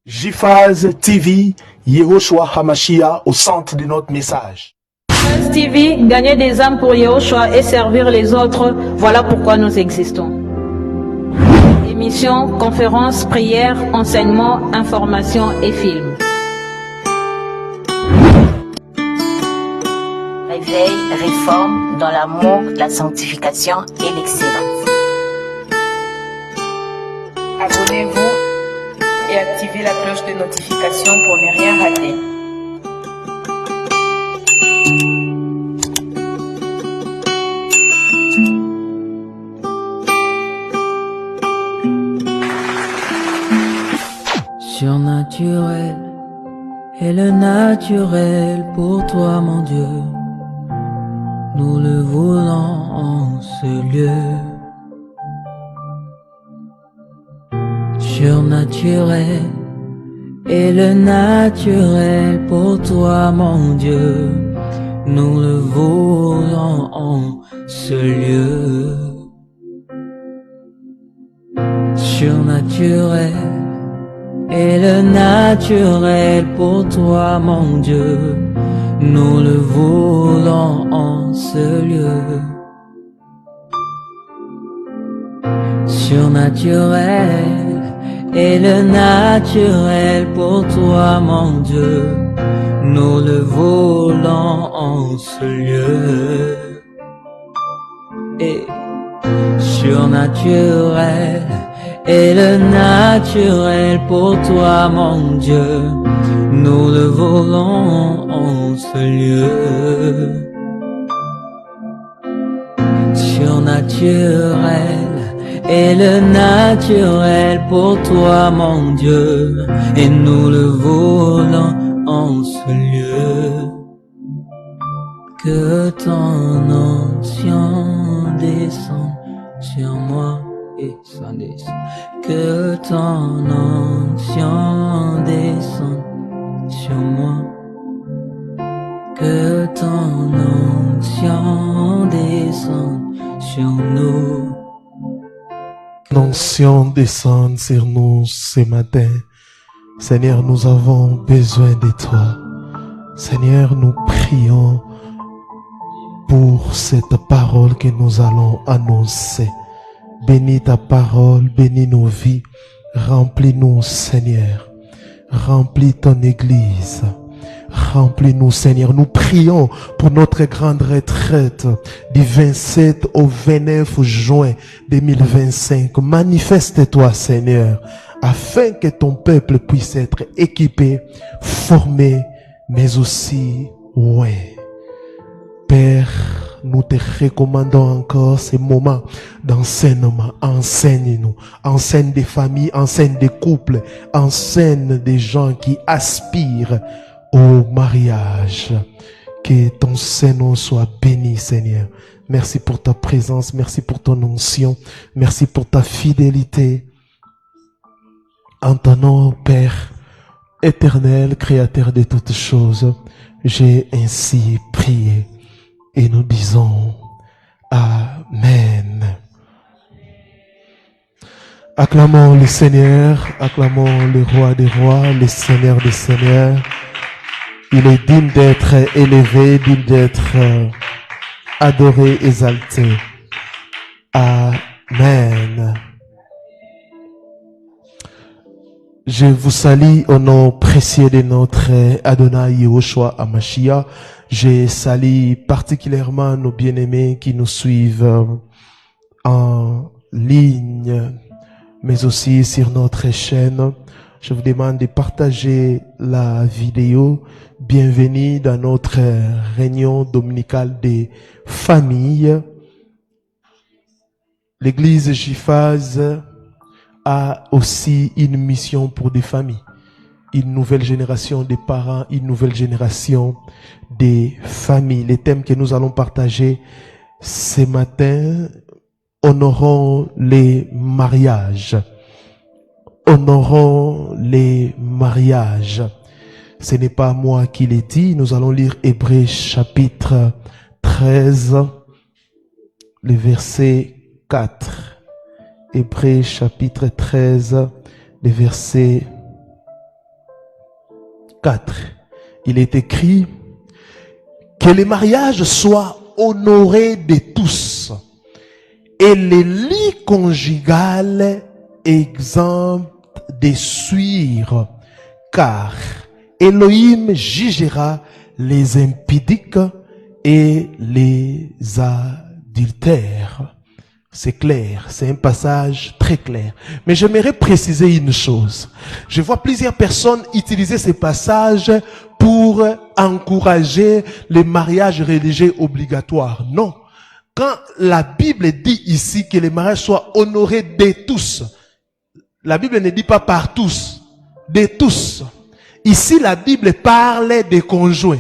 JPhase TV, Yehoshua Hamashia au centre de notre message. JPhase TV, gagner des âmes pour Yehoshua et servir les autres, voilà pourquoi nous existons. Émissions, conférences, prières, enseignements, informations et films. Réveil, réforme dans l'amour, la sanctification et l'excellence. Abonnez-vous et activez la cloche de notification pour ne rien rater. Surnaturel est le naturel pour toi, mon Dieu. Nous le voulons en ce lieu. Surnaturel est le naturel pour toi, mon Dieu. Nous le voulons en ce lieu. Surnaturel est le naturel pour toi, mon Dieu. Nous le voulons en ce lieu. Surnaturel est le naturel pour toi, mon Dieu. Nous le voulons en ce lieu. Et surnaturel est le naturel pour toi, mon Dieu. Nous le voulons en ce lieu. Surnaturel est le naturel pour toi, mon Dieu. Et nous le voulons en ce lieu. Que ton onction descende sur moi et s'en descende. Que ton onction descende sur moi. Que ton onction descende sur nous. L'onction descende sur nous ce matin. Seigneur, nous avons besoin de toi. Seigneur, nous prions pour cette parole que nous allons annoncer. Bénis ta parole, bénis nos vies. Remplis-nous, Seigneur. Remplis ton église. Remplis-nous, Seigneur. Nous prions pour notre grande retraite du 27 au 29 juin 2025. Manifeste-toi, Seigneur, afin que ton peuple puisse être équipé, formé, mais aussi, ouais. Père, nous te recommandons encore ces moments d'enseignement. Enseigne-nous. Enseigne des familles, enseigne des couples, enseigne des gens qui aspirent au mariage. Que ton Saint-Nom soit béni, Seigneur. Merci pour ta présence, merci pour ton onction, merci pour ta fidélité. En ton nom, Père éternel, créateur de toutes choses, j'ai ainsi prié. Et nous disons Amen. Acclamons le Seigneur, acclamons le Roi des Rois, le Seigneur des Seigneurs. Il est digne d'être élevé, digne d'être adoré, exalté. Amen. Je vous salue au nom précieux de notre Adonai Yehoshua Hamashia. Je salue particulièrement nos bien-aimés qui nous suivent en ligne, mais aussi sur notre chaîne. Je vous demande de partager la vidéo. Bienvenue dans notre réunion dominicale des familles. L'église JPhase a aussi une mission pour des familles. Une nouvelle génération de parents, une nouvelle génération des familles. Les thèmes que nous allons partager ce matin, honorons les mariages. Honorons les mariages. Ce n'est pas moi qui l'ai dit. Nous allons lire Hébreux chapitre 13, le verset 4. Hébreux chapitre 13, le verset 4. Il est écrit que les mariages soient honorés de tous et les lits conjugales exempts de suivre, car Elohim jugera les impudiques et les adultères. C'est clair, c'est un passage très clair. Mais j'aimerais préciser une chose. Je vois plusieurs personnes utiliser ces passages pour encourager les mariages religieux obligatoires. Non. Quand la Bible dit ici que les mariages soient honorés de tous, la Bible ne dit pas par tous, de tous. Ici, la Bible parle des conjoints.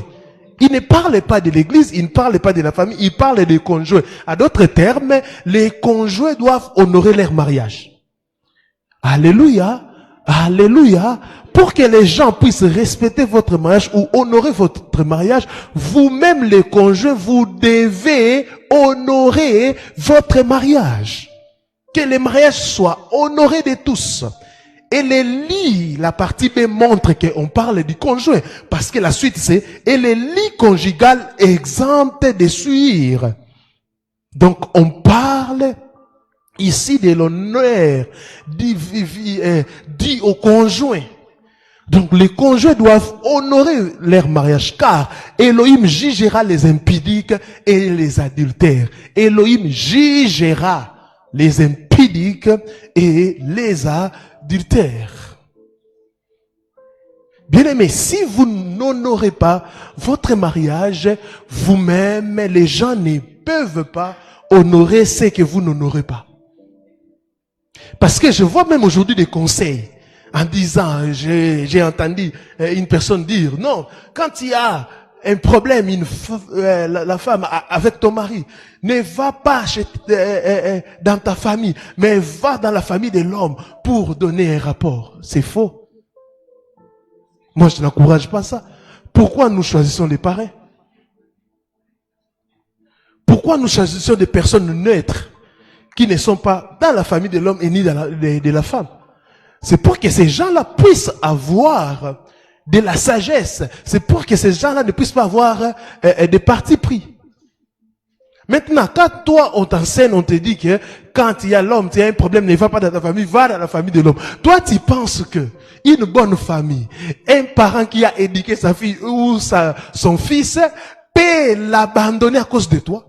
Il ne parle pas de l'église, il ne parle pas de la famille, il parle des conjoints. À d'autres termes, les conjoints doivent honorer leur mariage. Alléluia, alléluia. Pour que les gens puissent respecter votre mariage ou honorer votre mariage, vous-même les conjoints, vous devez honorer votre mariage. Que le mariage soit honoré de tous. Et les lits, la partie B montre qu'on parle du conjoint. Parce que la suite c'est, et les lits conjugales exempts de suivre. Donc on parle ici de l'honneur dit au conjoint. Donc les conjoints doivent honorer leur mariage, car Elohim jugera les impudiques et les adultères. Elohim jugera les impudiques et les adultères. Bien-aimés, si vous n'honorez pas votre mariage, vous-même, les gens ne peuvent pas honorer ce que vous n'honorez pas. Parce que je vois même aujourd'hui des conseils en disant, j'ai entendu une personne dire, non, quand il y a un problème, la femme avec ton mari, ne va pas dans ta famille, mais va dans la famille de l'homme pour donner un rapport. C'est faux. Moi, je n'encourage pas ça. Pourquoi nous choisissons les parrains? Pourquoi nous choisissons des personnes neutres qui ne sont pas dans la famille de l'homme et ni de la femme? C'est pour que ces gens-là puissent avoir de la sagesse. C'est pour que ces gens-là ne puissent pas avoir des partis pris. Maintenant, quand toi, on t'enseigne, on te dit que quand il y a l'homme, il y a un problème, ne va pas dans ta famille, va dans la famille de l'homme. Toi, tu penses que une bonne famille, un parent qui a éduqué sa fille ou son fils, peut l'abandonner à cause de toi?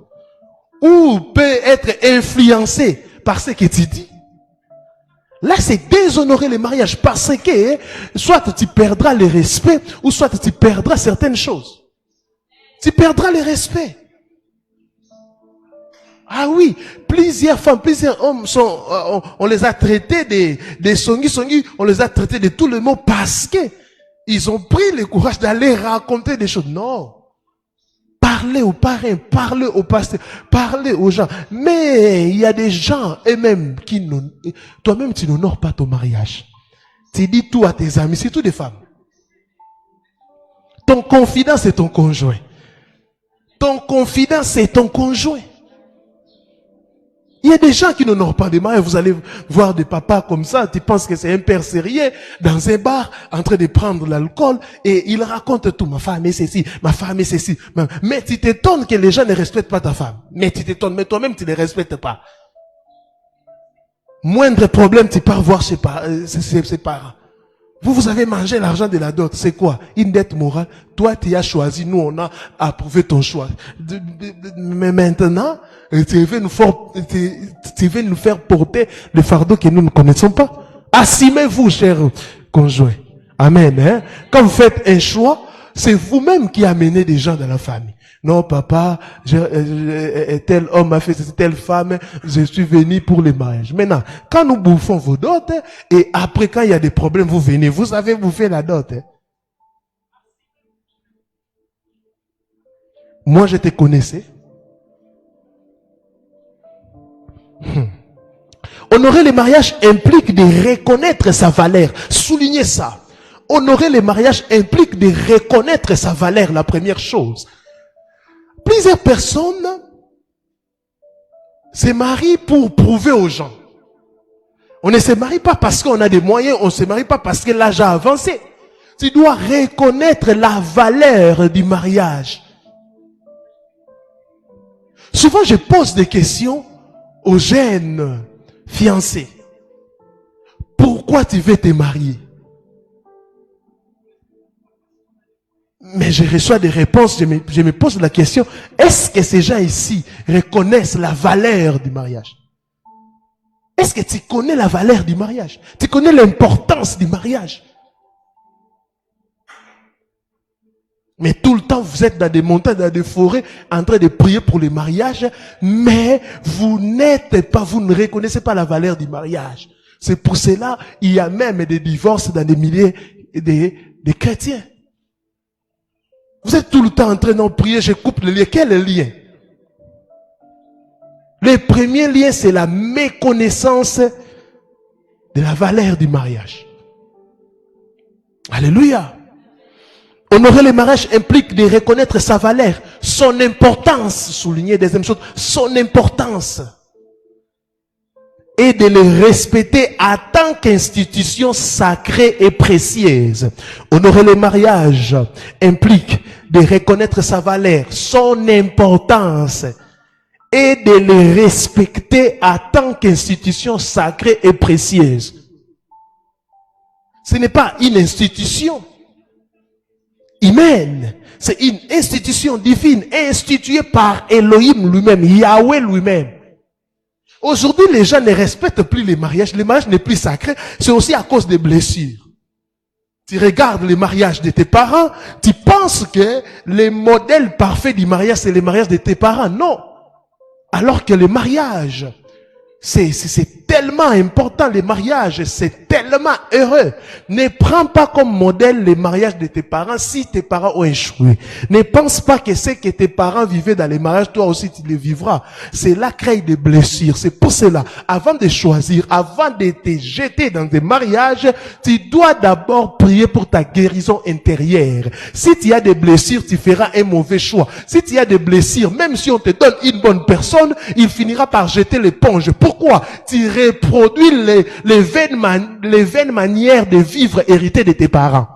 Ou peut être influencé par ce que tu dis? Là, c'est déshonorer le mariage parce que soit tu perdras le respect ou soit tu perdras certaines choses. Tu perdras le respect. Ah oui, plusieurs femmes, plusieurs hommes on les a traités des songi, on les a traités de tout le monde parce que ils ont pris le courage d'aller raconter des choses. Non. Parlez aux parrains, parlez aux pasteurs, parlez aux gens. Mais il y a des gens eux-mêmes qui toi-même tu n'honores pas ton mariage. Tu dis tout à tes amis, surtout des femmes. Ton confident c'est ton conjoint. Ton confident c'est ton conjoint. Il y a des gens qui n'honorent pas des mariages. Vous allez voir des papas comme ça, tu penses que c'est un père sérieux dans un bar en train de prendre l'alcool et il raconte tout. Ma femme est ceci, ma femme est ceci. Mais tu t'étonnes que les gens ne respectent pas ta femme. Mais tu t'étonnes, mais toi-même tu ne les respectes pas. Moindre problème, tu pars voir ses parents. Vous avez mangé l'argent de la dot. C'est quoi? Une dette morale. Toi, tu as choisi. Nous, on a approuvé ton choix. Mais maintenant, tu veux nous faire porter le fardeau que nous ne connaissons pas. Assumez-vous, chers conjoints. Amen. Hein? Quand vous faites un choix, c'est vous-même qui amenez des gens dans la famille. Non, papa, tel homme a fait telle femme, je suis venu pour le mariage. Maintenant, quand nous bouffons vos dots, et après quand il y a des problèmes, vous venez, vous avez bouffé la dot. Moi, je te connaissais. Honorer le mariage implique de reconnaître sa valeur. Soulignez ça. Honorer le mariage implique de reconnaître sa valeur, la première chose. Plusieurs personnes se marient pour prouver aux gens. On ne se marie pas parce qu'on a des moyens, on ne se marie pas parce que l'âge a avancé. Tu dois reconnaître la valeur du mariage. Souvent, je pose des questions aux jeunes fiancés. Pourquoi tu veux te marier? Mais je reçois des réponses, je me pose la question, est-ce que ces gens ici reconnaissent la valeur du mariage? Est-ce que tu connais la valeur du mariage? Tu connais l'importance du mariage? Mais tout le temps, vous êtes dans des montagnes, dans des forêts, en train de prier pour le mariage, mais vous ne reconnaissez pas la valeur du mariage. C'est pour cela, il y a même des divorces dans des milliers de chrétiens. Vous êtes tout le temps en train de prier, je coupe le lien. Quel lien? Le premier lien, c'est la méconnaissance de la valeur du mariage. Alléluia. Honorer le mariage implique de reconnaître sa valeur, son importance, souligner deuxième chose, son importance. Et de le respecter en tant qu'institution sacrée et précieuse. Honorer le mariage implique de reconnaître sa valeur, son importance, et de le respecter en tant qu'institution sacrée et précieuse. Ce n'est pas une institution humaine, c'est une institution divine instituée par Elohim lui-même, Yahweh lui-même. Aujourd'hui, les gens ne respectent plus les mariages. Le mariage n'est plus sacré. C'est aussi à cause des blessures. Tu regardes les mariages de tes parents, tu penses que le modèle parfait du mariage, c'est le mariage de tes parents. Non. Alors que le mariage, c'est tellement important, le mariage, c'est tellement heureux. Ne prends pas comme modèle le mariage de tes parents si tes parents ont échoué. Ne pense pas que ce que tes parents vivaient dans les mariages, toi aussi tu les vivras. Cela crée des blessures. C'est pour cela, avant de choisir, avant de te jeter dans des mariages, tu dois d'abord prier pour ta guérison intérieure. Si tu as des blessures, tu feras un mauvais choix. Si tu as des blessures, même si on te donne une bonne personne, il finira par jeter l'éponge. Pourquoi? Tu reproduis les vaines manières de vivre héritées de tes parents.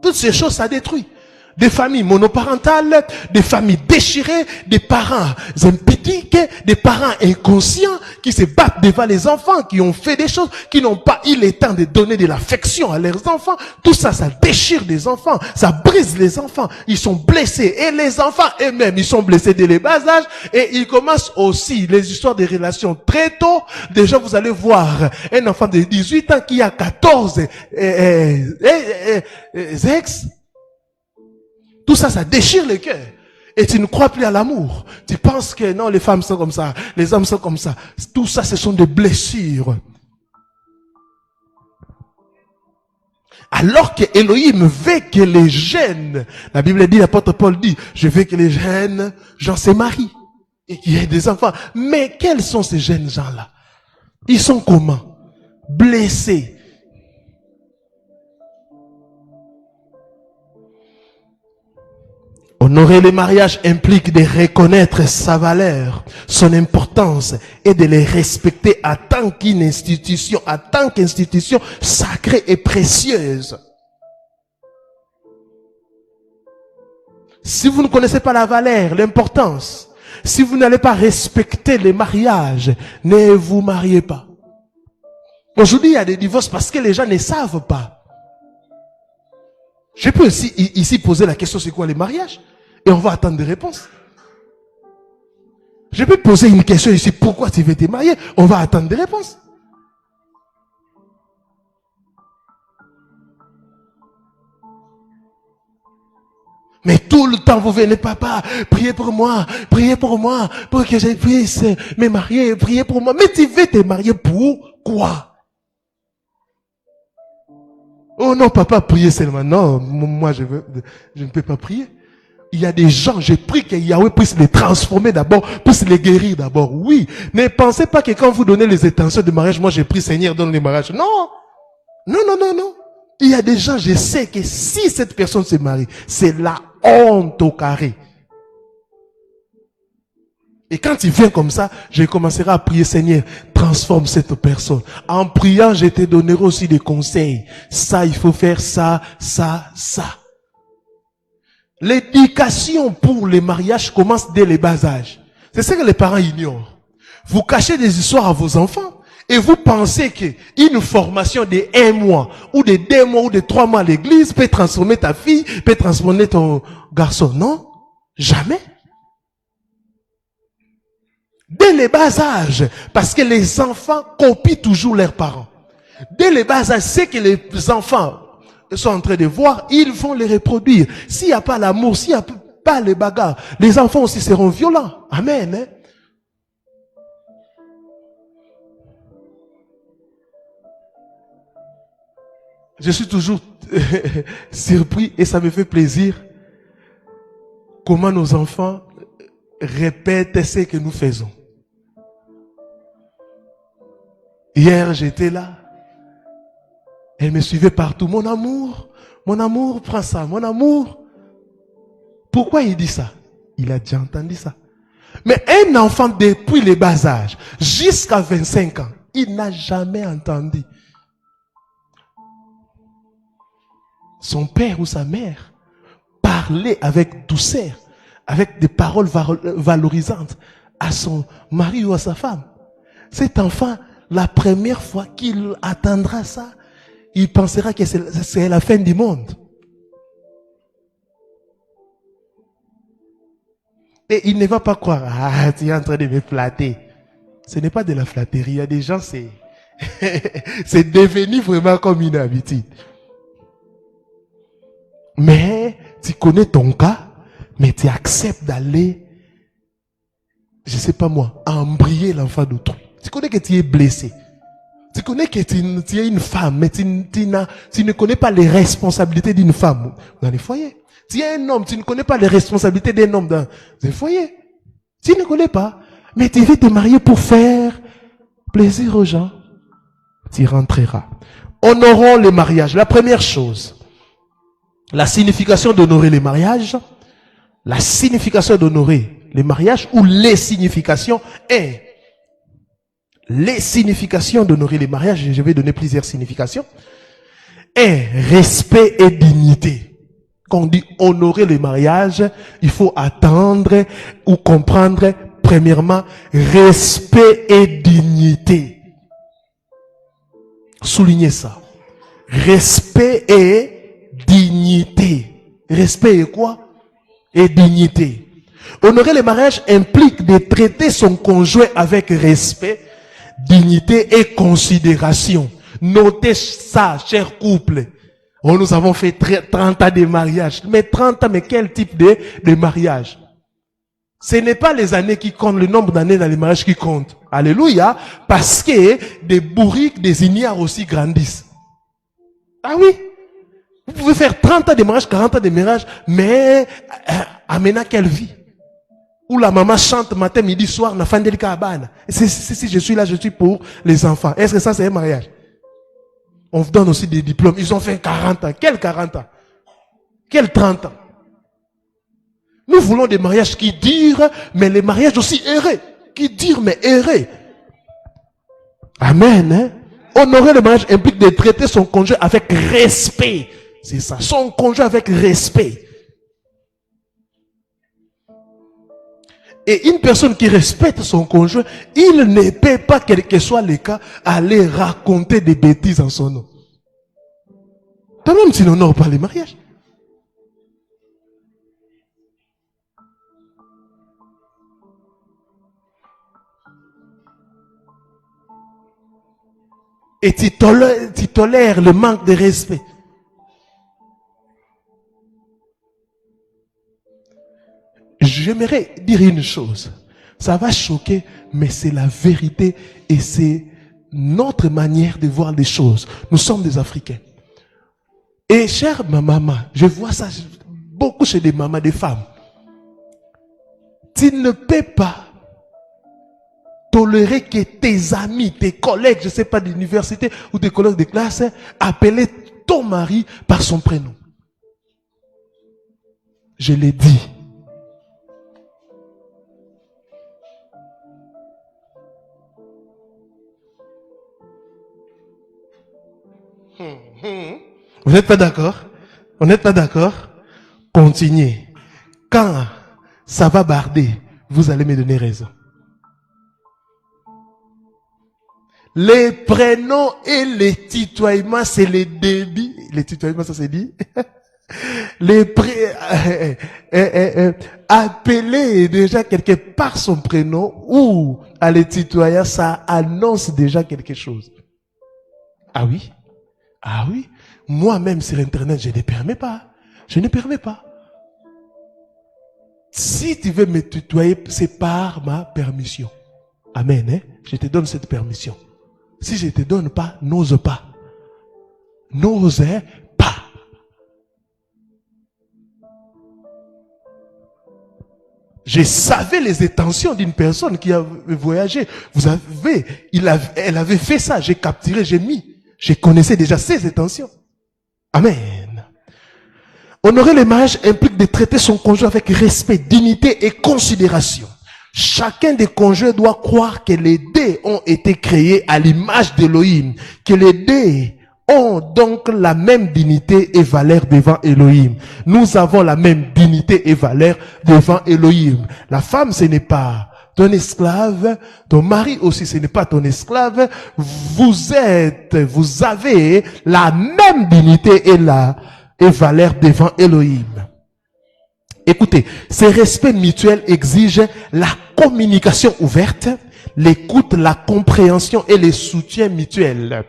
Toutes ces choses, ça détruit. Des familles monoparentales, des familles déchirées, des parents impudiques, des parents inconscients qui se battent devant les enfants, qui ont fait des choses, qui n'ont pas eu le temps de donner de l'affection à leurs enfants. Tout ça, ça déchire des enfants, ça brise les enfants. Ils sont blessés et les enfants eux-mêmes, ils sont blessés dès le bas âge et ils commencent aussi les histoires de relations très tôt. Déjà, vous allez voir un enfant de 18 ans qui a 14 ex. Tout ça, ça déchire le cœur. Et tu ne crois plus à l'amour. Tu penses que non, les femmes sont comme ça, les hommes sont comme ça. Tout ça, ce sont des blessures. Alors que Elohim veut que les jeunes, la Bible dit, l'apôtre Paul dit, je veux que les jeunes gens se marient et qu'il y ait des enfants. Mais quels sont ces jeunes gens-là? Ils sont comment? Blessés. Honorer le mariage implique de reconnaître sa valeur, son importance et de les respecter en tant qu'institution, en tant qu'institution sacrée et précieuse. Si vous ne connaissez pas la valeur, l'importance, si vous n'allez pas respecter les mariages, ne vous mariez pas. Aujourd'hui, il y a des divorces parce que les gens ne savent pas. Je peux aussi ici poser la question, c'est quoi les mariages? Et on va attendre des réponses. Je peux poser une question ici, pourquoi tu veux te marier? On va attendre des réponses. Mais tout le temps, vous venez, papa, priez pour moi, pour que je puisse me marier, priez pour moi. Mais tu veux te marier pour quoi? Oh non, papa, priez seulement. Non, moi, je ne peux pas prier. Il y a des gens, j'ai prie que Yahweh puisse les transformer d'abord, puisse les guérir d'abord. Oui, ne pensez pas que quand vous donnez les intentions de mariage, moi j'ai prie Seigneur, donne les mariages. Non, non, non, non, non. Il y a des gens, je sais que si cette personne se marie, c'est la honte au carré. Et quand il vient comme ça, je commencerai à prier, Seigneur, transforme cette personne. En priant, je te donnerai aussi des conseils. Ça, il faut faire ça, ça, ça. L'éducation pour les mariages commence dès les bas âges. C'est ce que les parents ignorent. Vous cachez des histoires à vos enfants et vous pensez qu'une formation de 1 mois ou de 2 mois ou de 3 mois à l'église peut transformer ta fille, peut transformer ton garçon. Non, jamais. Dès les bas âges, parce que les enfants copient toujours leurs parents. Dès les bas âges, c'est que les enfants sont en train de voir, ils vont les reproduire. S'il n'y a pas l'amour, s'il n'y a pas les bagarres, les enfants aussi seront violents. Amen. Hein? Je suis toujours surpris et ça me fait plaisir comment nos enfants répètent ce que nous faisons. Hier, j'étais là. Elle me suivait partout. Mon amour, prends ça, mon amour. Pourquoi il dit ça? Il a déjà entendu ça. Mais un enfant depuis les bas âges, jusqu'à 25 ans, il n'a jamais entendu son père ou sa mère parler avec douceur, avec des paroles valorisantes à son mari ou à sa femme. Cet enfant, la première fois qu'il attendra ça, il pensera que c'est la fin du monde. Et il ne va pas croire, ah, tu es en train de me flatter. Ce n'est pas de la flatterie. Il y a des gens, c'est devenu vraiment comme une habitude. Mais tu connais ton cas, mais tu acceptes d'aller, je ne sais pas moi, embrayer l'enfant d'autrui. Tu connais que tu es blessé. Tu connais que tu es une femme, mais tu ne connais pas les responsabilités d'une femme dans les foyers. Tu es un homme, tu ne connais pas les responsabilités d'un homme dans les foyers. Tu ne connais pas, mais tu veux te marier pour faire plaisir aux gens. Tu rentreras. Honorons les mariages. La première chose, la signification d'honorer les mariages, la signification d'honorer les mariages ou les significations est les significations d'honorer les mariages, je vais donner plusieurs significations, est respect et dignité. Quand on dit honorer les mariages, il faut attendre ou comprendre, premièrement, respect et dignité. Soulignez ça. Respect et dignité. Respect et quoi? Et dignité. Honorer les mariages implique de traiter son conjoint avec respect, dignité et considération. Notez ça, chers couples. Oh, nous avons fait 30 ans de mariage. Mais 30 ans, mais quel type de mariage? Ce n'est pas les années qui comptent, le nombre d'années dans les mariages qui compte. Alléluia. Parce que des bourriques, des ignares aussi grandissent. Ah oui? Vous pouvez faire 30 ans de mariage, 40 ans de mariage, mais amenez quelle vie? Où la maman chante matin, midi, soir, na fin de cabane. Si je suis là, je suis pour les enfants. Est-ce que ça c'est un mariage? On vous donne aussi des diplômes. Ils ont fait 40 ans. Quel 40 ans? Quel 30 ans? Nous voulons des mariages qui durent, mais les mariages aussi errés. Qui durent, mais errés. Amen. Hein? Honorer le mariage implique de traiter son conjoint avec respect. C'est ça. Son conjoint avec respect. Et une personne qui respecte son conjoint, il ne peut pas, quel que soit le cas, aller raconter des bêtises en son nom. Toi-même, tu n'honores pas les mariages. Et tu tolères le manque de respect. J'aimerais dire une chose. Ça va choquer, mais c'est la vérité et c'est notre manière de voir les choses. Nous sommes des Africains. Et chère maman, je vois ça beaucoup chez des mamans, des femmes. Tu ne peux pas tolérer que tes amis, tes collègues, je ne sais pas, d'université ou tes collègues de classe, appellent ton mari par son prénom. Je l'ai dit. Vous n'êtes pas d'accord? On n'est pas d'accord? Continuez. Quand ça va barder, vous allez me donner raison. Les prénoms et les tutoiements, c'est les débits. Les tutoiements, ça c'est dit. Appeler déjà quelqu'un par son prénom ou à les tutoyer, ça annonce déjà quelque chose. Ah oui? Ah oui? Moi-même sur Internet, je ne permets pas. Je ne permets pas. Si tu veux me tutoyer, c'est par ma permission. Amen. Hein? Je te donne cette permission. Si je ne te donne pas, n'ose pas. N'ose pas. Je savais les intentions d'une personne qui a voyagé. Elle avait fait ça. J'ai capturé, j'ai mis. Je connaissais déjà ses intentions. Amen. Honorer les mariages implique de traiter son conjoint avec respect, dignité et considération. Chacun des conjoints doit croire que les deux ont été créés à l'image d'Élohim, que les deux ont donc la même dignité et valeur devant Elohim. Nous avons la même dignité et valeur devant Elohim. La femme, ce n'est pas ton esclave, ton mari aussi, ce n'est pas ton esclave. Vous avez la même dignité et valeur devant Elohim. Écoutez, ce respect mutuel exige la communication ouverte, l'écoute, la compréhension et le soutien mutuel.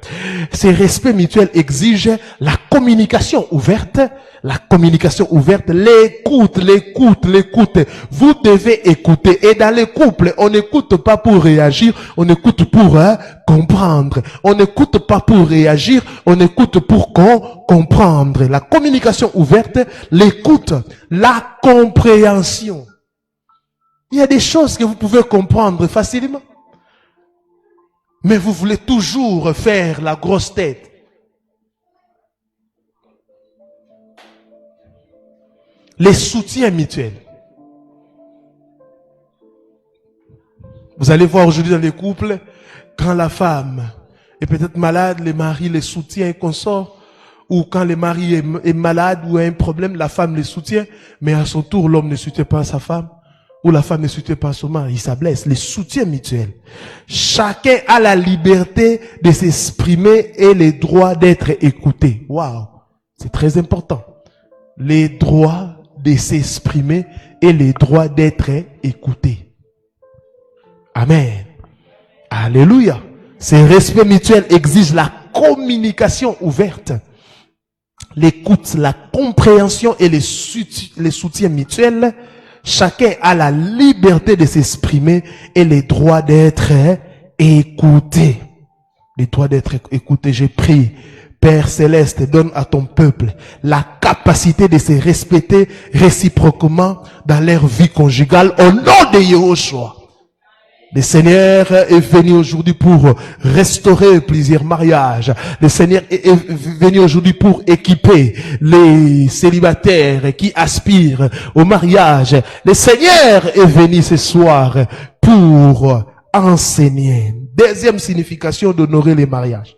Ce respect mutuel exige la communication ouverte, l'écoute. Vous devez écouter. Et dans les couples, on n'écoute pas pour réagir, on écoute pour comprendre. On n'écoute pas pour réagir, on écoute pour comprendre. La communication ouverte, l'écoute, la compréhension. Il y a des choses que vous pouvez comprendre facilement. Mais vous voulez toujours faire la grosse tête. Les soutiens mutuels. Vous allez voir aujourd'hui dans les couples, quand la femme est peut-être malade, le mari les soutient et consort. Ou quand le mari est malade ou a un problème, la femme les soutient. Mais à son tour, l'homme ne soutient pas sa femme. Ou la femme ne soutient pas son mari, il s'ablesse. Les soutiens mutuels. Chacun a la liberté de s'exprimer et les droits d'être écouté. Waouh, c'est très important. Les droits de s'exprimer et les droits d'être écoutés. Amen. Alléluia. Ce respect mutuel exige la communication ouverte, l'écoute, la compréhension et les soutiens mutuels. Chacun a la liberté de s'exprimer et les droits d'être écouté. Les droits d'être écouté. J'ai prié. Père Céleste, donne à ton peuple la capacité de se respecter réciproquement dans leur vie conjugale au nom de Yahushua. Le Seigneur est venu aujourd'hui pour restaurer plusieurs mariages. Le Seigneur est venu aujourd'hui pour équiper les célibataires qui aspirent au mariage. Le Seigneur est venu ce soir pour enseigner. Deuxième signification d'honorer les mariages.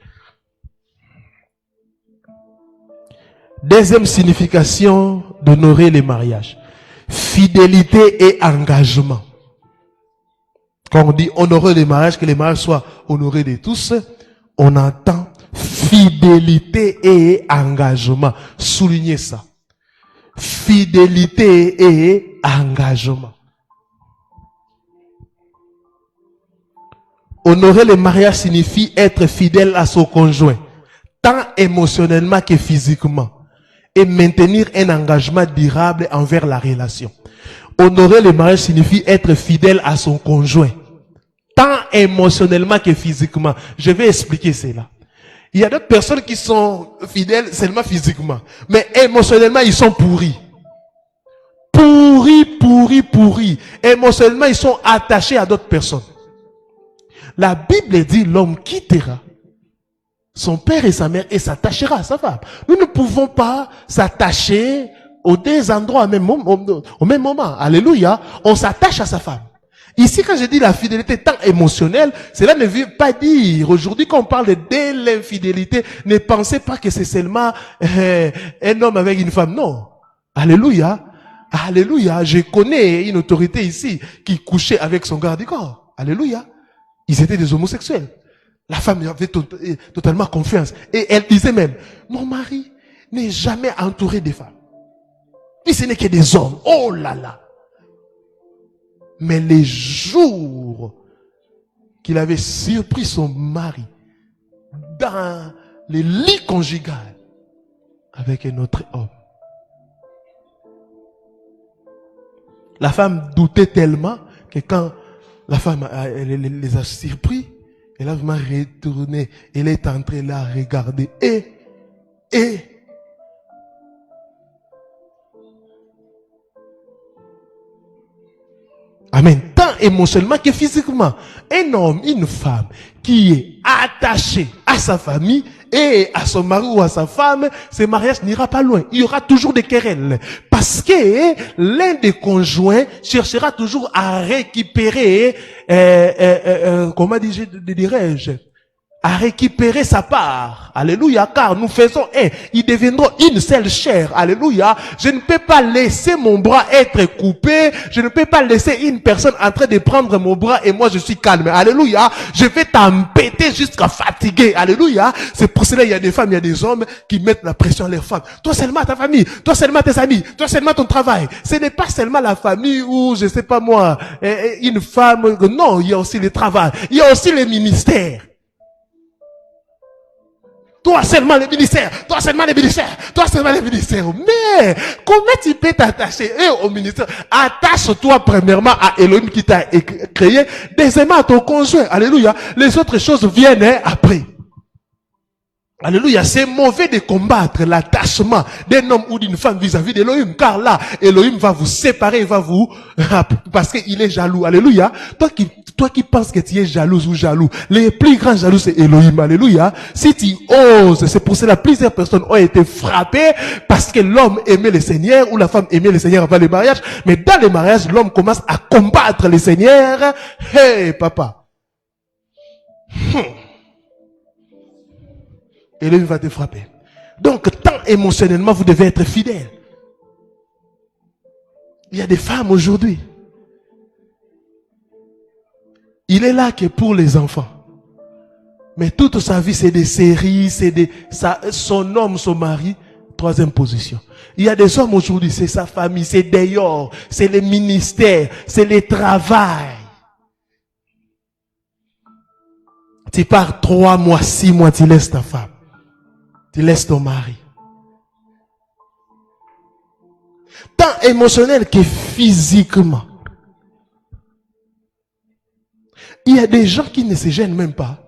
Deuxième signification d'honorer les mariages. Fidélité et engagement. Quand on dit honorer les mariages, que les mariages soient honorés de tous, on entend fidélité et engagement. Soulignez ça. Fidélité et engagement. Honorer les mariages signifie être fidèle à son conjoint, tant émotionnellement que physiquement, et maintenir un engagement durable envers la relation. Honorer les mariages signifie être fidèle à son conjoint, tant émotionnellement que physiquement. Je vais expliquer cela. Il y a d'autres personnes qui sont fidèles seulement physiquement, mais émotionnellement ils sont pourris. Pourris. Émotionnellement ils sont attachés à d'autres personnes. La Bible dit l'homme quittera son père et sa mère et s'attachera à sa femme. Nous ne pouvons pas s'attacher aux deux endroits au même moment. Alléluia. On s'attache à sa femme. Ici, quand je dis la fidélité tant émotionnelle, cela ne veut pas dire, aujourd'hui, quand on parle de l'infidélité, ne pensez pas que c'est seulement un homme avec une femme. Non. Alléluia. Alléluia. Je connais une autorité ici qui couchait avec son garde du corps. Alléluia. Ils étaient des homosexuels. La femme avait totalement confiance. Et elle disait même, mon mari n'est jamais entouré des femmes. Puis ce n'est que des hommes. Oh là là. Mais les jours qu'il avait surpris son mari dans le lit conjugal avec un autre homme, la femme doutait tellement que quand la femme les a surpris, elle a vraiment retourné, elle est entrée là à regarder et amen. Tant émotionnellement que physiquement. Un homme, une femme qui est attaché à sa famille et à son mari ou à sa femme, ce mariage n'ira pas loin. Il y aura toujours des querelles. Parce que l'un des conjoints cherchera toujours à récupérer, comment dirais-je, à récupérer sa part. Alléluia, car nous faisons un. Ils deviendront une seule chair. Alléluia. Je ne peux pas laisser mon bras être coupé. Je ne peux pas laisser une personne en train de prendre mon bras et moi je suis calme. Alléluia. Je vais t'embêter jusqu'à fatiguer. Alléluia. C'est pour cela qu'il y a des femmes, il y a des hommes qui mettent la pression à leurs femmes. Toi seulement ta famille, toi seulement tes amis, toi seulement ton travail. Ce n'est pas seulement la famille ou je sais pas moi, une femme. Non, il y a aussi le travail. Il y a aussi les ministères. Toi seulement le ministère, toi seulement le ministère, toi seulement le ministère. Mais, comment tu peux t'attacher au ministère? Attache-toi premièrement à Elohim qui t'a créé, deuxièmement à ton conjoint. Alléluia. Les autres choses viennent après. Alléluia. C'est mauvais de combattre l'attachement d'un homme ou d'une femme vis-à-vis d'Elohim. Car là, Elohim va vous séparer, il va vous, parce qu'il est jaloux. Alléluia. Toi qui penses que tu es jalouse ou jaloux, les plus grands jaloux c'est Elohim. Alléluia. Si tu oses, c'est pour cela plusieurs personnes ont été frappées parce que l'homme aimait le Seigneur ou la femme aimait le Seigneur avant le mariage. Mais dans le mariage, l'homme commence à combattre le Seigneur. Hey, papa. Elohim va te frapper. Donc, tant émotionnellement, vous devez être fidèle. Il y a des femmes aujourd'hui. Il est là que pour les enfants. Mais toute sa vie, c'est des séries, son homme, son mari, troisième position. Il y a des hommes aujourd'hui, c'est sa famille, c'est dehors, c'est les ministères, c'est le travail. Tu pars 3 mois, 6 mois, tu laisses ta femme. Tu laisses ton mari. Tant émotionnel que physiquement. Il y a des gens qui ne se gênent même pas.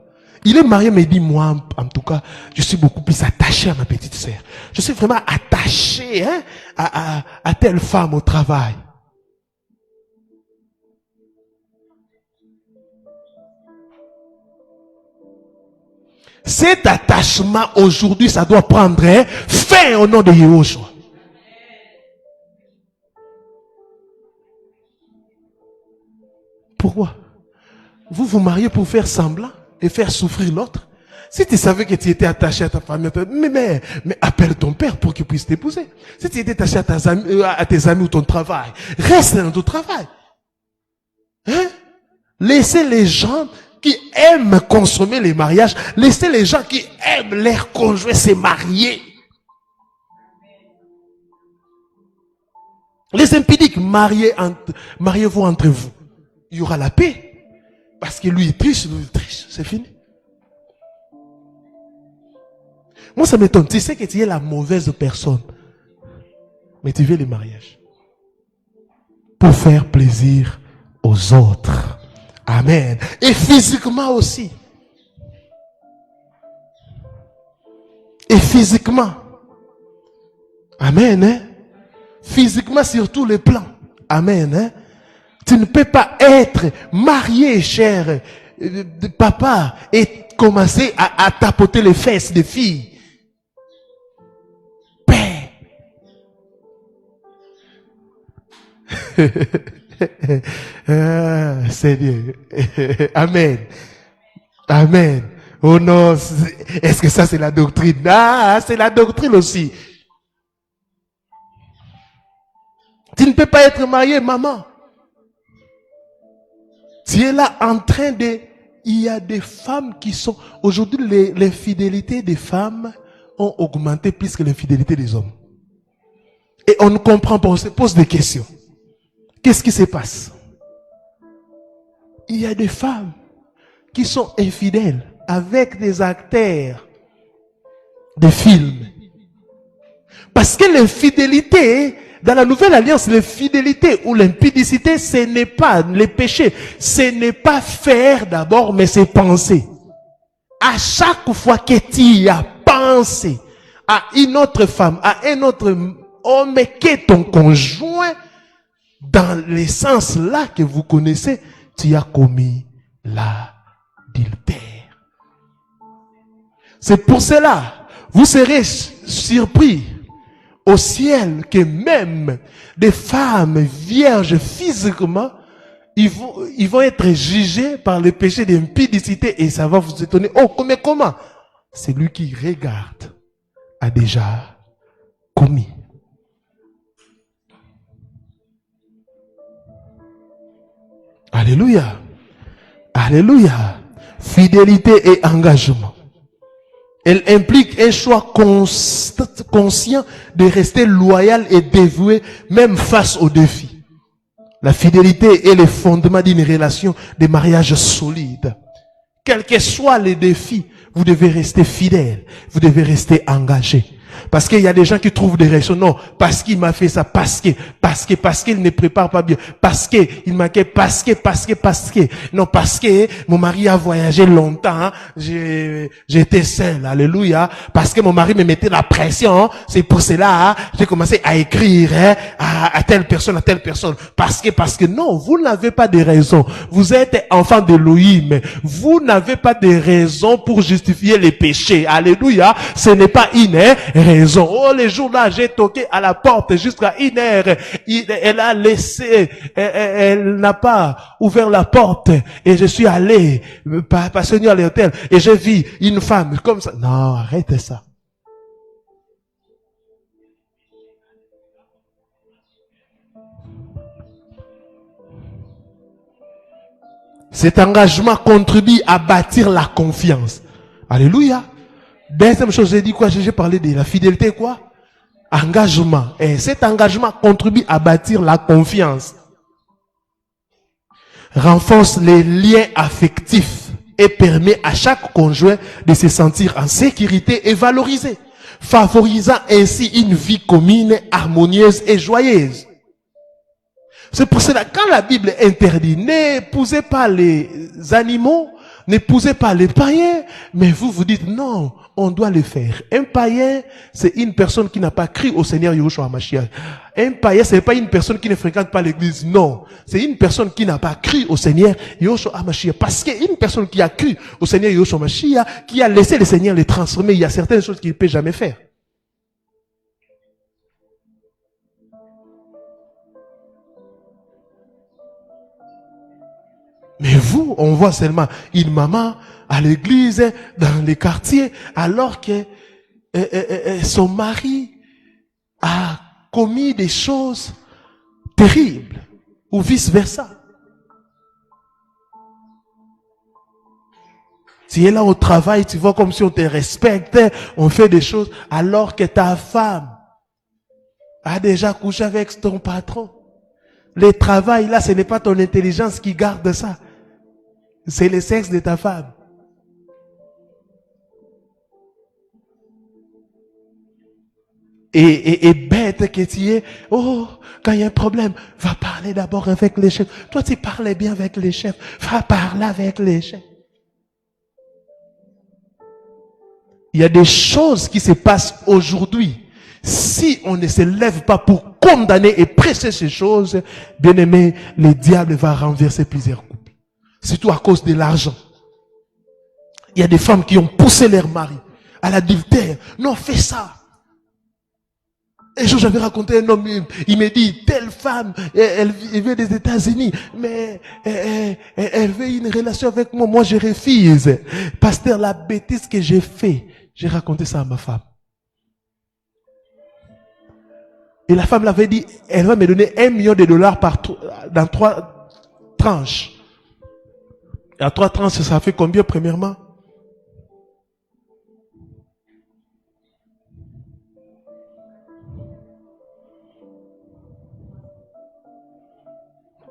Il est marié, mais il dit, moi, en tout cas, je suis beaucoup plus attaché à ma petite sœur. Je suis vraiment attaché à telle femme au travail. Cet attachement aujourd'hui, ça doit prendre fin au nom de Yahushua. Pourquoi? Vous vous mariez pour faire semblant et faire souffrir l'autre. Si tu savais que tu étais attaché à ta famille, mais appelle ton père pour qu'il puisse t'épouser. Si tu étais attaché à tes amis ou ton travail, reste dans ton travail. Hein? Laissez les gens qui aiment consommer les mariages, laissez les gens qui aiment leur conjoint se marier. Les impudiques, mariez-vous entre vous. Il y aura la paix. Parce que lui il triche, c'est fini. Moi ça m'étonne, tu sais que tu es la mauvaise personne. Mais tu veux le mariage. Pour faire plaisir aux autres. Amen. Et physiquement aussi. Et physiquement. Amen. Hein? Physiquement sur tous les plans. Amen. Hein? Tu ne peux pas être marié, cher papa, et commencer à tapoter les fesses des filles. Père. Seigneur. Amen. Amen. Oh non, est-ce que ça c'est la doctrine? Ah, c'est la doctrine aussi. Tu ne peux pas être marié, maman. Tu es là en train de... Il y a des femmes qui sont... Aujourd'hui, les fidélités des femmes ont augmenté plus que les fidélités des hommes. Et on ne comprend pas, on se pose des questions. Qu'est-ce qui se passe? Il y a des femmes qui sont infidèles avec des acteurs de films. Parce que l'infidélité, dans la nouvelle alliance, l'infidélité ou l'impudicité, ce n'est pas les péchés. Ce n'est pas faire d'abord, mais c'est penser. À chaque fois que tu as pensé à une autre femme, à un autre homme qui est ton conjoint, dans les sens là que vous connaissez, tu as commis l'adultère. C'est pour cela, vous serez surpris au ciel que même des femmes vierges physiquement, ils vont être jugés par le péché d'impudicité et ça va vous étonner. Oh, mais comment? C'est lui qui regarde a déjà commis. Alléluia. Alléluia. Fidélité et engagement. Elle implique un choix conscient de rester loyal et dévoué même face aux défis. La fidélité est le fondement d'une relation de mariage solide. Quels que soient les défis, vous devez rester fidèle, vous devez rester engagé. Parce qu'il y a des gens qui trouvent des raisons. Non, parce qu'il m'a fait ça, parce qu'il ne prépare pas bien, parce qu'il m'a fait, parce que. Non, parce que mon mari a voyagé longtemps, j'étais seul, alléluia. Parce que mon mari me mettait la pression, c'est pour cela, j'ai commencé à écrire, à telle personne, Parce que non, vous n'avez pas de raison. Vous êtes enfant d'Élohim. Vous n'avez pas de raison pour justifier les péchés. Alléluia. Ce n'est pas une raison. Oh, les jours-là, j'ai toqué à la porte jusqu'à 1h. Elle a laissé, elle n'a pas ouvert la porte. Et je suis allé, passer à l'hôtel. Et j'ai vu une femme comme ça. Non, arrêtez ça. Cet engagement contribue à bâtir la confiance. Alléluia. Deuxième chose, j'ai dit quoi? J'ai parlé de la fidélité, quoi? Engagement. Et cet engagement contribue à bâtir la confiance. Renforce les liens affectifs et permet à chaque conjoint de se sentir en sécurité et valorisé, favorisant ainsi une vie commune, harmonieuse et joyeuse. C'est pour cela, quand la Bible interdit, n'épousez pas les animaux, n'épousez pas les païens, mais vous dites non, on doit le faire. Un païen, c'est une personne qui n'a pas cru au Seigneur Yahushua HaMashiach. Un païen, c'est pas une personne qui ne fréquente pas l'église, non. C'est une personne qui n'a pas cru au Seigneur Yahushua HaMashiach. Parce qu'une personne qui a cru au Seigneur Yahushua HaMashiach, qui a laissé le Seigneur les transformer, il y a certaines choses qu'il ne peut jamais faire. Mais vous, on voit seulement une maman à l'église, dans les quartiers, alors que son mari a commis des choses terribles, ou vice-versa. Tu es là au travail, tu vois comme si on te respecte, on fait des choses, alors que ta femme a déjà couché avec ton patron. Le travail, là, ce n'est pas ton intelligence qui garde ça. C'est le sexe de ta femme. Et bête que tu es, oh, quand il y a un problème, va parler d'abord avec les chefs. Toi, tu parlais bien avec les chefs. Va parler avec les chefs. Il y a des choses qui se passent aujourd'hui. Si on ne se lève pas pour condamner et presser ces choses, bien aimé, le diable va renverser plusieurs couples. Surtout à cause de l'argent. Il y a des femmes qui ont poussé leur mari à l'adultère. Non, fais ça. Un jour, j'avais raconté un homme, il me dit, telle femme, elle vient des États-Unis, mais elle veut une relation avec moi. Moi, je refuse. Pasteur, la bêtise que j'ai fait, j'ai raconté ça à ma femme. Et la femme l'avait dit, elle va me donner $1 million dans 3 tranches. Et à 3 tranches, ça fait combien, premièrement?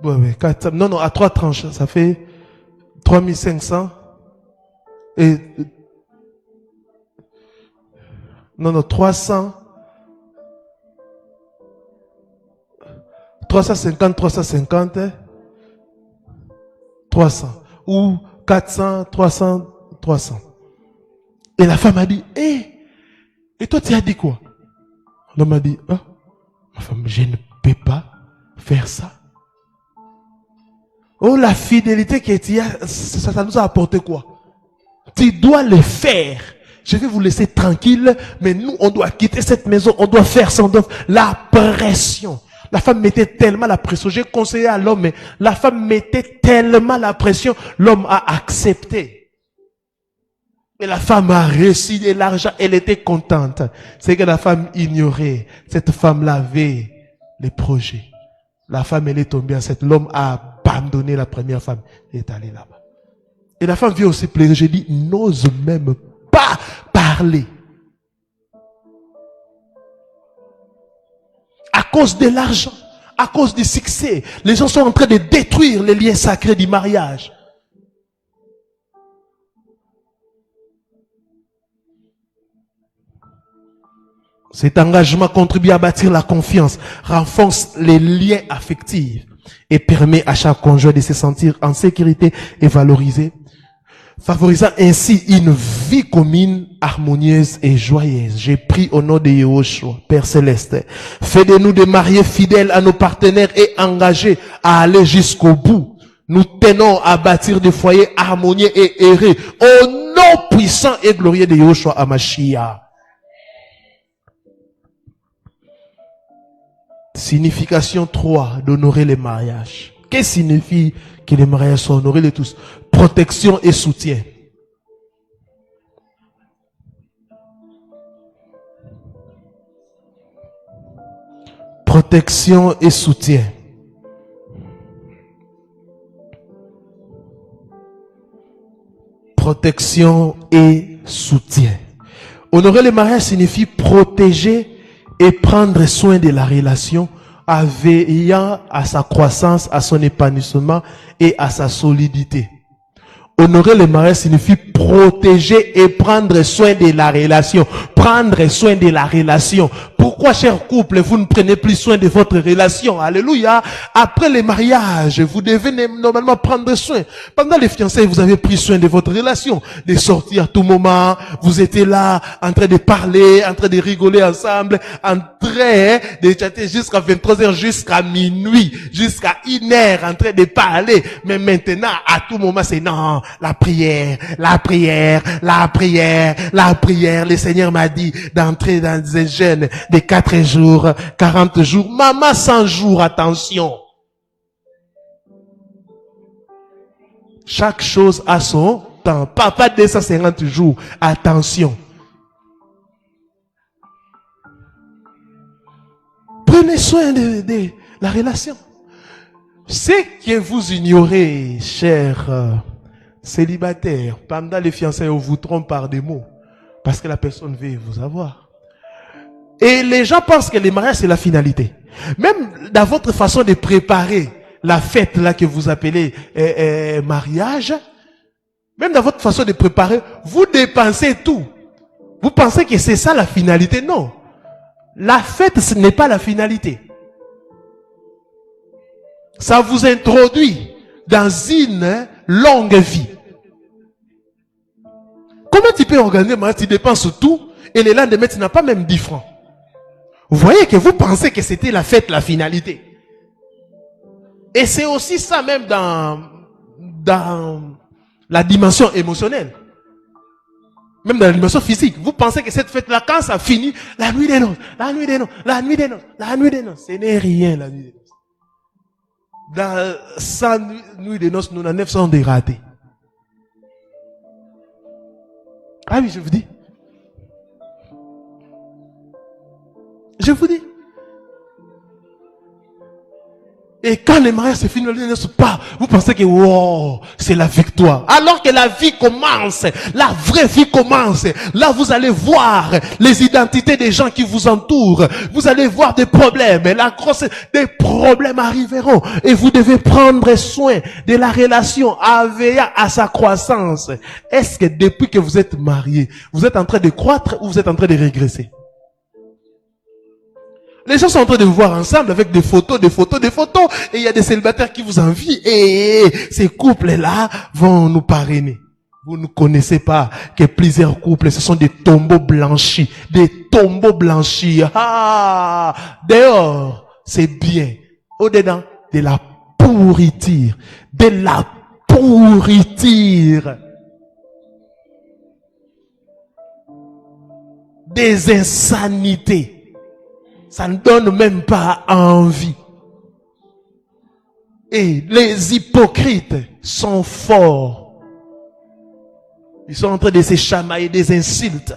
Ouais, 4, non, à 3 tranches, ça fait 3500. Et, non, 300. 350, 300. Ou 400, 300. Et la femme a dit, et toi tu as dit quoi? L'homme a dit, ma femme, je ne peux pas faire ça. Oh, la fidélité que tu as, ça nous a apporté quoi? Tu dois le faire. Je vais vous laisser tranquille, mais nous, on doit quitter cette maison, on doit faire ça, la pression. La femme mettait tellement la pression. J'ai conseillé à l'homme, mais la femme mettait tellement la pression, l'homme a accepté. Et la femme a reçu de l'argent, elle était contente. C'est que la femme ignorait. Cette femme-là avait les projets. La femme, elle est tombée enceinte. L'homme a abandonné la première femme. Elle est allée là-bas. Et la femme vient aussi plaider. J'ai dit, n'ose même pas parler. À cause de l'argent, à cause du succès, les gens sont en train de détruire les liens sacrés du mariage. Cet engagement contribue à bâtir la confiance, renforce les liens affectifs et permet à chaque conjoint de se sentir en sécurité et valorisé, favorisant ainsi une vie commune, harmonieuse et joyeuse. J'ai pris au nom de Yahushua, Père Céleste. Fais de nous des mariés fidèles à nos partenaires et engagés à aller jusqu'au bout. Nous tenons à bâtir des foyers harmonieux et heureux au nom puissant et glorieux de Yahushua Hamashiach. Signification 3 d'honorer les mariages. Qu'est-ce que signifie que les mariages soient honorés de tous? Protection et soutien. Protection et soutien. Protection et soutien. Honorer les mariages signifie protéger et prendre soin de la relation, en veillant à sa croissance, à son épanouissement et à sa solidité. Honorer le mariage signifie protéger et prendre soin de la relation. Prendre soin de la relation. Pourquoi, cher couple, vous ne prenez plus soin de votre relation? Alléluia. Après le mariage, vous devez normalement prendre soin. Pendant les fiançailles, vous avez pris soin de votre relation. De sortir à tout moment. Vous étiez là, en train de parler, en train de rigoler ensemble, en train de chatter jusqu'à 23h, jusqu'à minuit, jusqu'à 1h, en train de parler. Mais maintenant, à tout moment, c'est non. La prière, la prière, la prière, la prière. Le Seigneur m'a dit d'entrer dans un jeûne de 4 jours, 40 jours. Maman, 100 jours, attention. Chaque chose a son temps. Papa, 250 jours. Attention. Prenez soin de la relation. C'est que vous ignorez, chers célibataire, pendant les fiançailles, on vous trompe par des mots. Parce que la personne veut vous avoir. Et les gens pensent que le mariage, c'est la finalité. Même dans votre façon de préparer la fête là que vous appelez mariage, même dans votre façon de préparer, vous dépensez tout. Vous pensez que c'est ça la finalité? Non. La fête, ce n'est pas la finalité. Ça vous introduit dans une longue vie. Comment tu peux organiser, tu dépenses tout et le lendemain tu n'as pas même 10 francs. Vous voyez que vous pensez que c'était la fête, la finalité. Et c'est aussi ça même dans la dimension émotionnelle. Même dans l'animation physique, vous pensez que cette fête-là, quand ça finit, la nuit des noces, la nuit des noces, la nuit des noces, la nuit des noces, ce n'est rien la nuit des noces. Dans 100 nuits des noces, 99 sont des ratés. Ah oui, je vous dis. Je vous dis. Et quand les mariages se finissent, ne se pas, vous pensez que wow, c'est la victoire. Alors que la vie commence, la vraie vie commence. Là, vous allez voir les identités des gens qui vous entourent. Vous allez voir des problèmes. Et des problèmes arriveront. Et vous devez prendre soin de la relation en veillant à sa croissance. Est-ce que depuis que vous êtes mariés, vous êtes en train de croître ou vous êtes en train de régresser? Les gens sont en train de vous voir ensemble avec des photos, et il y a des célibataires qui vous envient, et ces couples-là vont nous parrainer. Vous ne connaissez pas que plusieurs couples, ce sont des tombeaux blanchis, Ah, dehors, c'est bien. Au-dedans, de la pourriture, des insanités. Ça ne donne même pas envie. Et les hypocrites sont forts. Ils sont en train de se chamailler des insultes.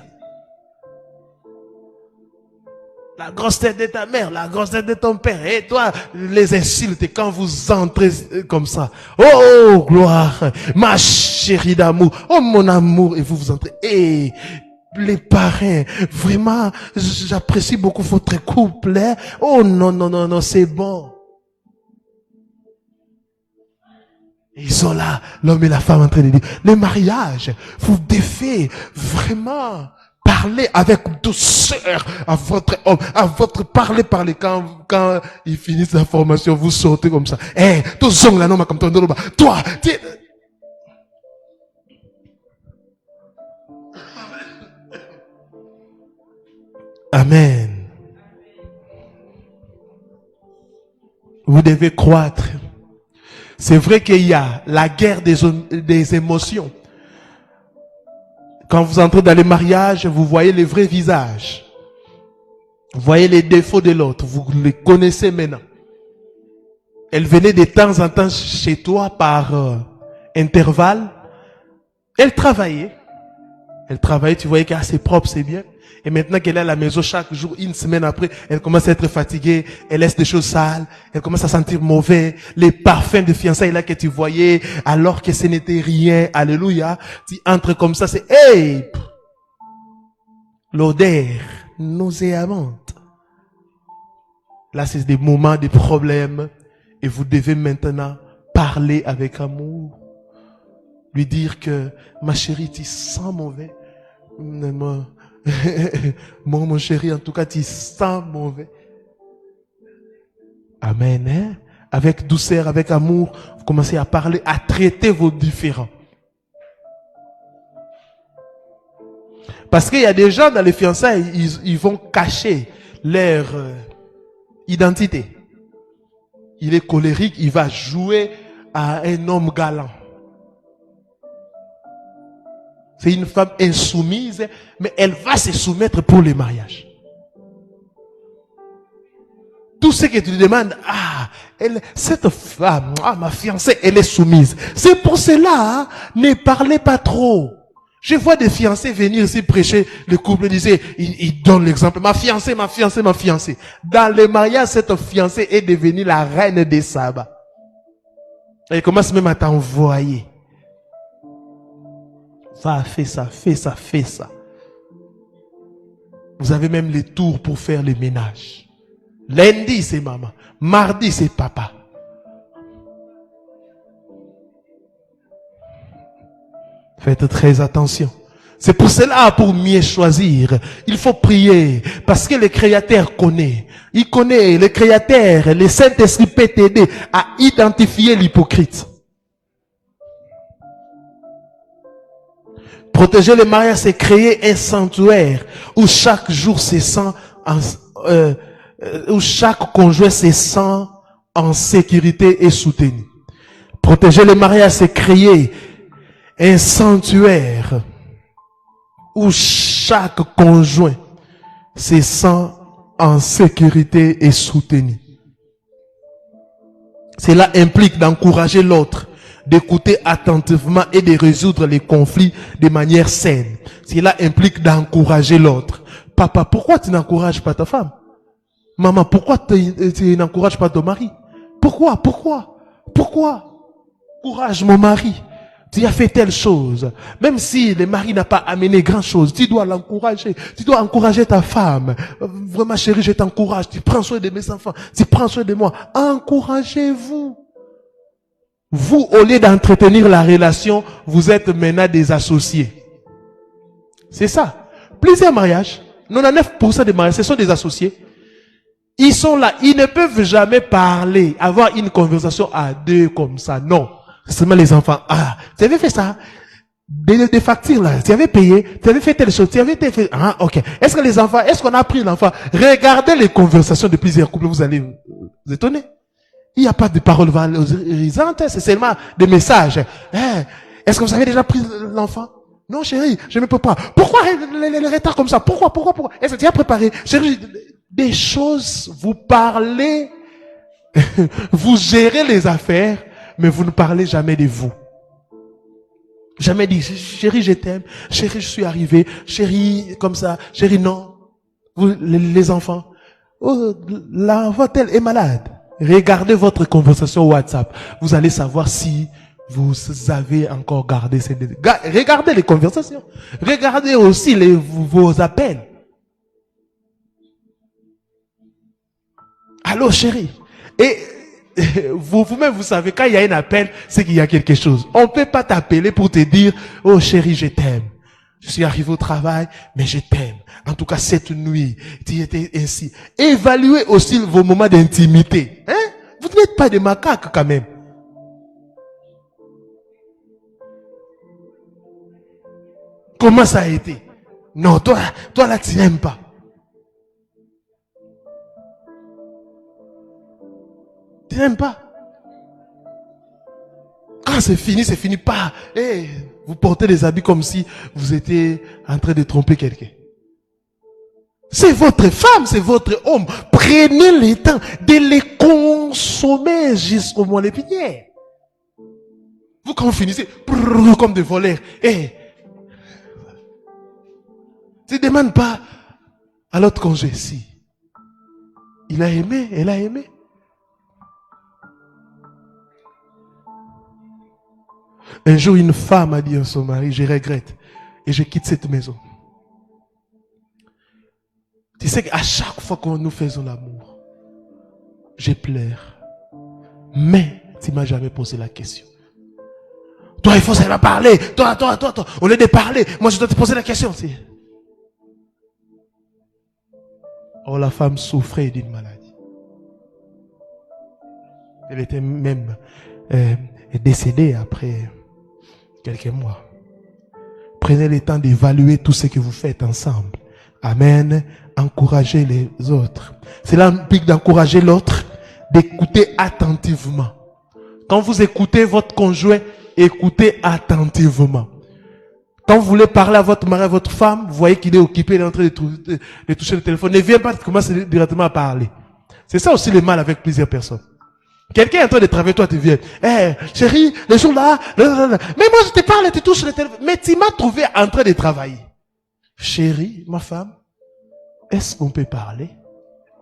La grosse tête de ta mère, la grosse tête de ton père. Et toi, les insultes quand vous entrez comme ça. Oh, gloire, ma chérie d'amour. Oh, mon amour. Et vous entrez. Et les parrains, vraiment, j'apprécie beaucoup votre couple. Hein? Oh non, c'est bon. Ils sont là, l'homme et la femme en train de dire, le mariage, vous devez vraiment parler avec douceur à votre homme, à votre parler. Quand ils finissent la formation, vous sortez comme ça. Eh, tout zong là, non, comme toi, Amen. Vous devez croître. C'est vrai qu'il y a la guerre des émotions. Quand vous entrez dans les mariages, vous voyez les vrais visages. Vous voyez les défauts de l'autre. Vous les connaissez maintenant. Elle venait de temps en temps chez toi par intervalle. Elle travaillait, tu voyais qu'elle c'est propre, c'est bien. Et maintenant qu'elle est à la maison chaque jour, une semaine après, elle commence à être fatiguée, elle laisse des choses sales, elle commence à sentir mauvais. Les parfums de fiançailles là que tu voyais, alors que ce n'était rien, alléluia, tu entres comme ça, c'est, hey! L'odeur nauséabonde. Là, c'est des moments de problèmes, et vous devez maintenant parler avec amour. Lui dire que, ma chérie, tu sens mauvais. Mon chéri, en tout cas, tu sens mauvais. Amen. Hein? Avec douceur, avec amour, vous commencez à parler, à traiter vos différends. Parce qu'il y a des gens dans les fiançailles, ils vont cacher leur identité. Il est colérique, il va jouer à un homme galant. C'est une femme insoumise, mais elle va se soumettre pour le mariage. Tout ce que tu lui demandes, cette femme, ma fiancée, elle est soumise. C'est pour cela, ne parlez pas trop. Je vois des fiancés venir ici prêcher le couple, ils donnent l'exemple. Ma fiancée. Dans le mariage, cette fiancée est devenue la reine des sabbats. Elle commence même à t'envoyer. Va, fais ça. Vous avez même les tours pour faire le ménage. Lundi, c'est maman. Mardi, c'est papa. Faites très attention. C'est pour cela, pour mieux choisir, il faut prier. Parce que le Créateur connaît. Il connaît, le Créateur, le Saint-Esprit peut t'aider à identifier l'hypocrite. Protéger le mariage, c'est créer un sanctuaire où chaque jour se sent où chaque conjoint se sent en sécurité et soutenu. Protéger le mariage, c'est créer un sanctuaire où chaque conjoint se sent en sécurité et soutenu. Cela implique d'encourager l'autre, d'écouter attentivement et de résoudre les conflits de manière saine. Cela implique d'encourager l'autre. Papa, pourquoi tu n'encourages pas ta femme? Maman, pourquoi tu n'encourages pas ton mari? Pourquoi? Encourage mon mari. Tu as fait telle chose. Même si le mari n'a pas amené grand chose, tu dois l'encourager. Tu dois encourager ta femme. Vraiment, chérie, je t'encourage. Tu prends soin de mes enfants. Tu prends soin de moi. Encouragez-vous. Vous, au lieu d'entretenir la relation, vous êtes maintenant des associés. C'est ça. Plusieurs mariages, 99% des mariages, ce sont des associés. Ils sont là, ils ne peuvent jamais parler, avoir une conversation à deux comme ça. Non. C'est seulement les enfants. Ah, tu avais fait ça? Des factures là, tu avais payé, tu avais fait telle chose, tu avais fait... Ah, ok. Est-ce que les enfants, est-ce qu'on a pris l'enfant? Regardez les conversations de plusieurs couples, vous allez vous étonner. Il n'y a pas de paroles valorisantes, c'est seulement des messages. Est-ce que vous avez déjà pris l'enfant? Non, chérie, je ne peux pas. Pourquoi les retards comme ça? Pourquoi? Est-ce que tu as préparé? Chérie, des choses, vous parlez, vous gérez les affaires, mais vous ne parlez jamais de vous. Jamais dit, chérie, je t'aime, chérie, je suis arrivé, chérie, comme ça, chérie, non. Vous, les enfants, oh, l'enfant tel est malade. Regardez votre conversation WhatsApp. Vous allez savoir si vous avez encore gardé ces... Regardez les conversations. Regardez aussi vos appels. Allô, chérie. Et vous-même, vous savez, quand il y a un appel, c'est qu'il y a quelque chose. On ne peut pas t'appeler pour te dire, oh chérie, je t'aime. Je suis arrivé au travail, mais je t'aime. En tout cas, cette nuit, tu étais ainsi. Évaluez aussi vos moments d'intimité. Hein? Vous n'êtes pas des macaques quand même. Comment ça a été? Non, toi là, tu n'aimes pas. Tu n'aimes pas. Quand c'est fini pas. Hey, vous portez des habits comme si vous étiez en train de tromper quelqu'un. C'est votre femme, c'est votre homme. Prenez le temps de les consommer jusqu'au mois l'épinière. Vous, quand vous finissez, comme des voleurs, tu ne demandes pas à l'autre congé si il a aimé, elle a aimé. Un jour, une femme a dit à son mari, je regrette et je quitte cette maison. Tu sais qu'à chaque fois que nous faisons l'amour, je pleure. Mais tu ne m'as jamais posé la question. Toi, il faut savoir parler. Toi. Au lieu de parler, moi je dois te poser la question. Oh, la femme souffrait d'une maladie. Elle était même décédée après quelques mois. Prenez le temps d'évaluer tout ce que vous faites ensemble. Amen. Encouragez les autres. Cela implique d'encourager l'autre, d'écouter attentivement. Quand vous écoutez votre conjoint, écoutez attentivement. Quand vous voulez parler à votre mari, à votre femme, vous voyez qu'il est occupé, il est en train de toucher le téléphone. Ne viens pas commencer directement à parler. C'est ça aussi le mal avec plusieurs personnes. Quelqu'un est en train de travailler, toi tu viens. Chérie, le jour là, mais moi je te parle, tu touches le téléphone. Mais tu m'as trouvé en train de travailler. Chérie, ma femme, est-ce qu'on peut parler?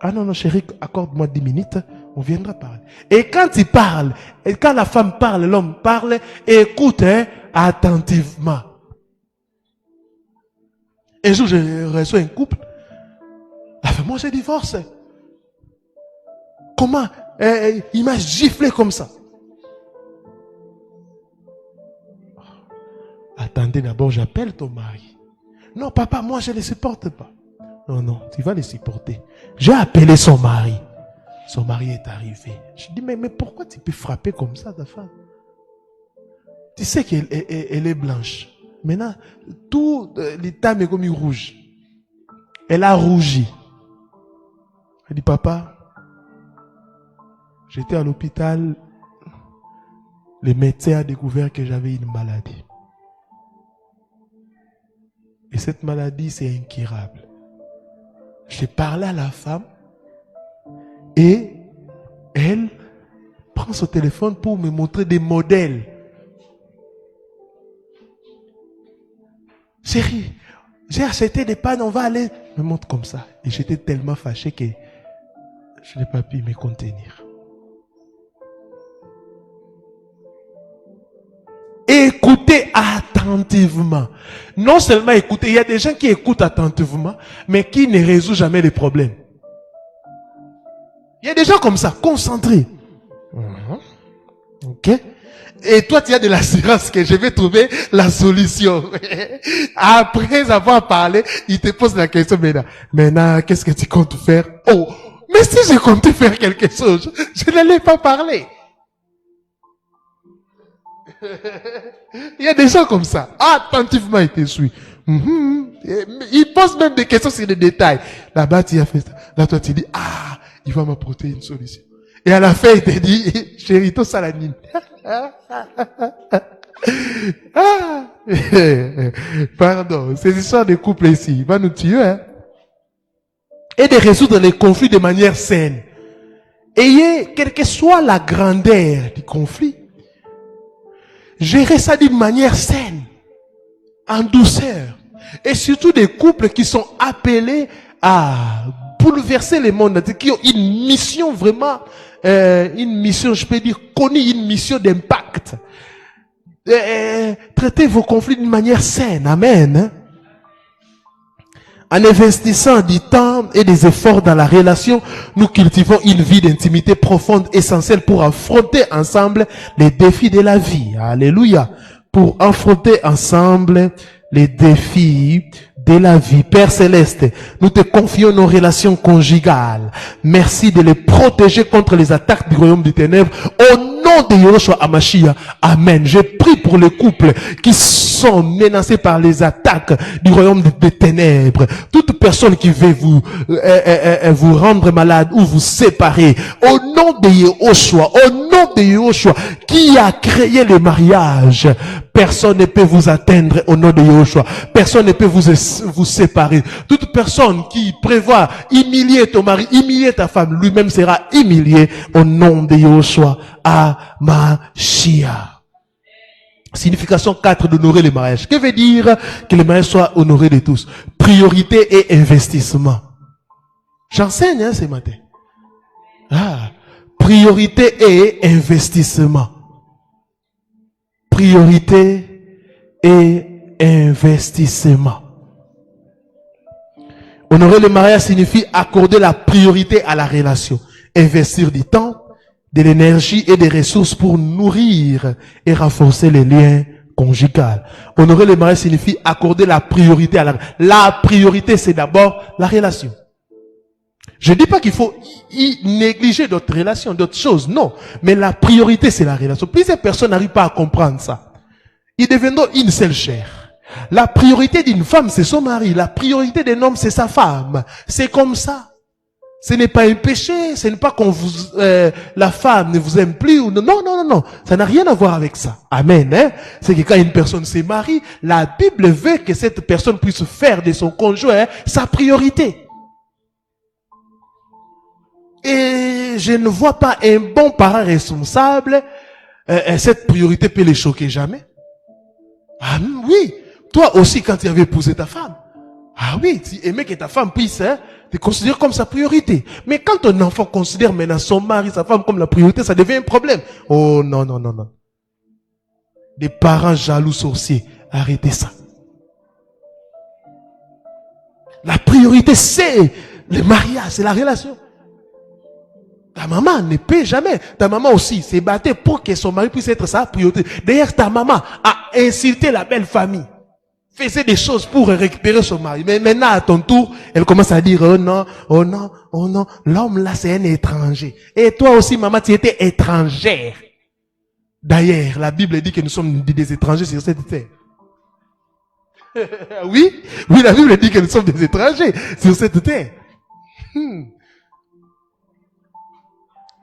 Ah non, chérie, accorde-moi 10 minutes, on viendra parler. Et quand tu parles, et quand la femme parle, l'homme parle, écoute attentivement. Un jour, je reçois un couple. La femme, moi, je divorce. Comment? Il m'a giflé comme ça. Attendez, d'abord, j'appelle ton mari. Non, papa, moi, je ne les supporte pas. Non, tu vas les supporter. J'ai appelé son mari. Son mari est arrivé. Je dis, mais pourquoi tu peux frapper comme ça ta femme? Tu sais qu'elle est blanche. Maintenant, tout l'état est comme rouge. Elle a rougi. Elle dit, papa, j'étais à l'hôpital. Le médecin a découvert que j'avais une maladie. Et cette maladie, c'est incurable. J'ai parlé à la femme et elle prend son téléphone pour me montrer des modèles. Chérie, j'ai acheté des pannes, on va aller. Me montre comme ça. Et j'étais tellement fâché que je n'ai pas pu me contenir. Écoutez attentivement. Non seulement écoutez, il y a des gens qui écoutent attentivement, mais qui ne résolvent jamais les problèmes. Il y a des gens comme ça, concentrés. Ok? Et toi, tu as de l'assurance que je vais trouver la solution. Après avoir parlé, il te pose la question maintenant, qu'est-ce que tu comptes faire? Oh, mais si je comptais faire quelque chose, je n'allais pas parler. Il y a des gens comme ça. Attentivement, il te suit. Il pose même des questions sur des détails. Là-bas, tu as fait ça. Là, toi, tu dis, il va m'apporter une solution. Et à la fin, il te dit, chérie, tout ça la nine. Pardon, ces histoires de couple ici, il va nous tuer, hein. Et de résoudre les conflits de manière saine. Ayez, quelle que soit la grandeur du conflit, gérez ça d'une manière saine, en douceur. Et surtout des couples qui sont appelés à bouleverser le monde, qui ont une mission vraiment, une mission, je peux dire, connue, une mission d'impact. Traitez vos conflits d'une manière saine. Amen. En investissant du temps et des efforts dans la relation, nous cultivons une vie d'intimité profonde, essentielle pour affronter ensemble les défis de la vie. Alléluia. Pour affronter ensemble les défis de la vie. Père Céleste, nous te confions nos relations conjugales. Merci de les protéger contre les attaques du royaume des ténèbres. Au nom de Yahushua Hamashiach. Amen. Je prie pour les couples qui sont menacés par les attaques du royaume des ténèbres. Toute personne qui veut vous rendre malade ou vous séparer. Au nom de Yahushua. Au nom de Yahushua qui a créé le mariage. Personne ne peut vous atteindre au nom de Yahushua. Personne ne peut vous séparer. Toute personne qui prévoit humilier ton mari, humilier ta femme, lui-même sera humilié au nom de Yahushua Hamashiach. Signification 4 d'honorer le mariage. Que veut dire que le mariage soit honoré de tous? Priorité et investissement. J'enseigne ce matin. Priorité et investissement. Priorité et investissement. Honorer le mariage signifie accorder la priorité à la relation. Investir du temps, de l'énergie et des ressources pour nourrir et renforcer les liens conjugaux. Honorer le mariage signifie accorder la priorité à la priorité, c'est d'abord la relation. Je ne dis pas qu'il faut y négliger d'autres relations, d'autres choses, non. Mais la priorité, c'est la relation. Plusieurs personnes n'arrivent pas à comprendre ça. Ils deviendront une seule chair. La priorité d'une femme, c'est son mari. La priorité d'un homme, c'est sa femme. C'est comme ça. Ce n'est pas un péché. Ce n'est pas qu'on la femme ne vous aime plus ou non. Non. Ça n'a rien à voir avec ça. Amen, hein. C'est que quand une personne se marie, la Bible veut que cette personne puisse faire de son conjoint sa priorité. Et je ne vois pas un bon parent responsable, cette priorité peut les choquer jamais. Ah oui, toi aussi quand tu avais épousé ta femme, ah oui, tu aimais que ta femme puisse te considérer comme sa priorité. Mais quand ton enfant considère maintenant son mari, sa femme comme la priorité, ça devient un problème. Oh non. Des parents jaloux sorciers, arrêtez ça. La priorité c'est le mariage, c'est la relation. Ta maman ne paie jamais. Ta maman aussi s'est battue pour que son mari puisse être sa priorité. D'ailleurs, ta maman a insulté la belle famille. Faisait des choses pour récupérer son mari. Mais maintenant, à ton tour, elle commence à dire, oh non. L'homme là, c'est un étranger. Et toi aussi, maman, tu étais étrangère. D'ailleurs, la Bible dit que nous sommes des étrangers sur cette terre. Oui, la Bible dit que nous sommes des étrangers sur cette terre.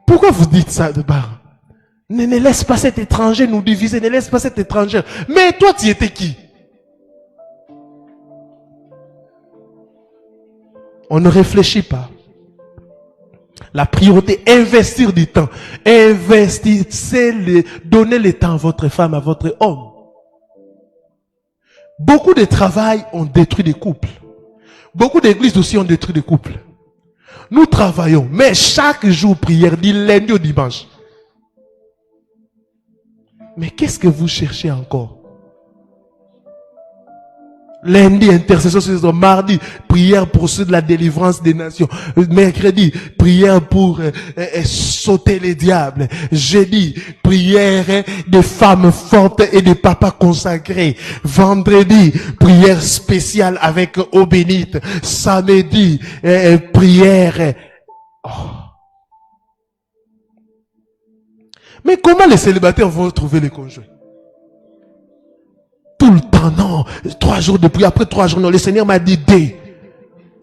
Pourquoi vous dites ça de bas? Ne laisse pas cet étranger nous diviser, ne laisse pas cet étranger. Mais toi, tu étais qui? On ne réfléchit pas. La priorité, investir du temps. Investissez, donnez le temps à votre femme, à votre homme. Beaucoup de travail ont détruit des couples. Beaucoup d'églises aussi ont détruit des couples. Nous travaillons, mais chaque jour prière, du lundi au dimanche. Mais qu'est-ce que vous cherchez encore? Lundi, intercession, mardi, prière pour ceux de la délivrance des nations. Mercredi, prière pour sauter les diables. Jeudi, prière des femmes fortes et des papas consacrés. Vendredi, prière spéciale avec eau bénite. Samedi, prière. Oh. Mais comment les célibataires vont trouver les conjoints? Tout le temps, non. 3 jours de prière, après 3 jours, non. Le Seigneur m'a dit dès.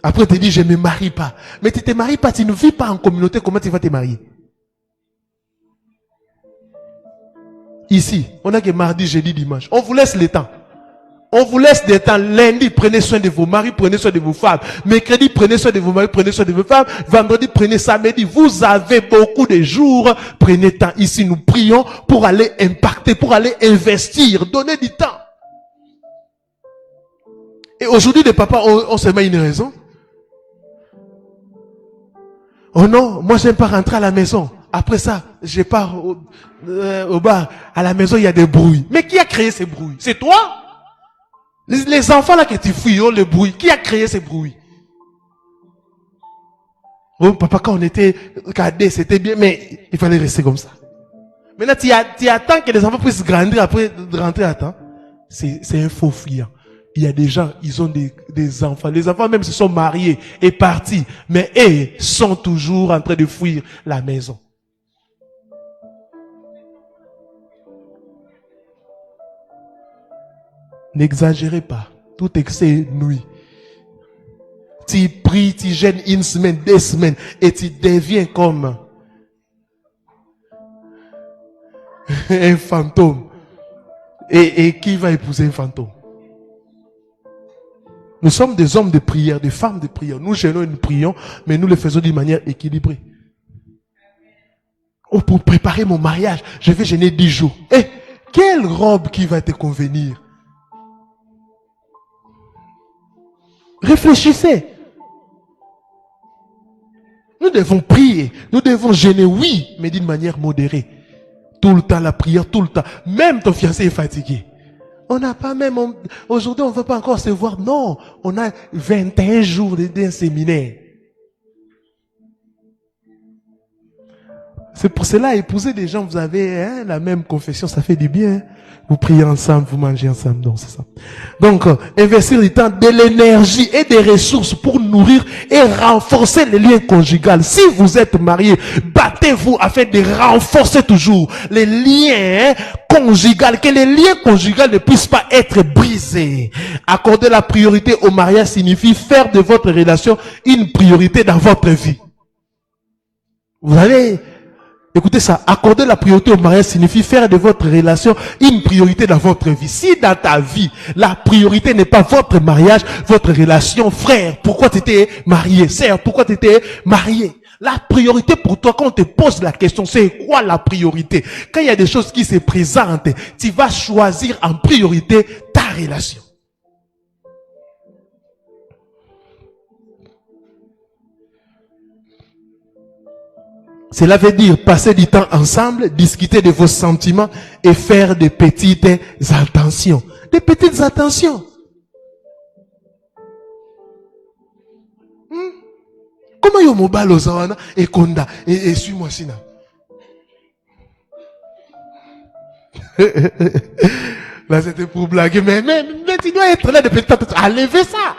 Après, tu te dis, je ne me marie pas. Mais tu ne te maries pas, tu ne vis pas en communauté, comment tu vas te marier? Ici, on a que mardi, jeudi, dimanche. On vous laisse le temps. On vous laisse des temps. Lundi, prenez soin de vos maris, prenez soin de vos femmes. Mercredi, prenez soin de vos maris, prenez soin de vos femmes. Vendredi, prenez samedi. Vous avez beaucoup de jours. Prenez temps. Ici, nous prions pour aller impacter, pour aller investir. Donner du temps. Et aujourd'hui, les papas ont seulement une raison. Oh non, moi j'aime pas rentrer à la maison. Après ça, je pars au bar. À la maison, il y a des bruits. Mais qui a créé ces bruits? C'est toi? Les enfants là que tu fouilles, oh, le bruit. Qui a créé ces bruits? Oh papa, quand on était cadet, c'était bien, mais il fallait rester comme ça. Maintenant, tu attends que les enfants puissent grandir après rentrer à temps. C'est un faux fuyant. Il y a des gens, ils ont des enfants. Les enfants même se sont mariés et partis. Mais eux sont toujours en train de fuir la maison. N'exagérez pas. Tout excès nuit. Tu pries, tu gênes 1 semaine, 2 semaines et tu deviens comme un fantôme. Et qui va épouser un fantôme? Nous sommes des hommes de prière, des femmes de prière. Nous gênons et nous prions, mais nous le faisons d'une manière équilibrée. Oh, pour préparer mon mariage, je vais gêner 10 jours. Eh, quelle robe qui va te convenir? Réfléchissez. Nous devons prier, nous devons gêner, oui, mais d'une manière modérée. Tout le temps la prière, tout le temps. Même ton fiancé est fatigué. On n'a pas même, aujourd'hui on ne veut pas encore se voir. Non, on a 21 jours d'un séminaire. C'est pour cela, épouser des gens, vous avez la même confession, ça fait du bien. Vous priez ensemble, vous mangez ensemble, donc c'est ça. Donc, investir du temps, de l'énergie et des ressources pour nourrir et renforcer les liens conjugaux. Si vous êtes marié, battez-vous afin de renforcer toujours les liens conjugaux, que les liens conjugaux ne puissent pas être brisés. Accorder la priorité au mariage signifie faire de votre relation une priorité dans votre vie. Vous allez... Écoutez ça, accorder la priorité au mariage signifie faire de votre relation une priorité dans votre vie. Si dans ta vie, la priorité n'est pas votre mariage, votre relation, frère, pourquoi tu étais marié? Sœur, pourquoi tu étais marié? La priorité pour toi, quand on te pose la question, c'est quoi la priorité? Quand il y a des choses qui se présentent, tu vas choisir en priorité ta relation. Cela veut dire passer du temps ensemble, discuter de vos sentiments et faire des petites attentions. Des petites attentions. Comment yo mobile ozawana et konda et suis-moi sina. Là c'était pour blaguer, mais tu dois être là de petites attentions. Enlevez ça.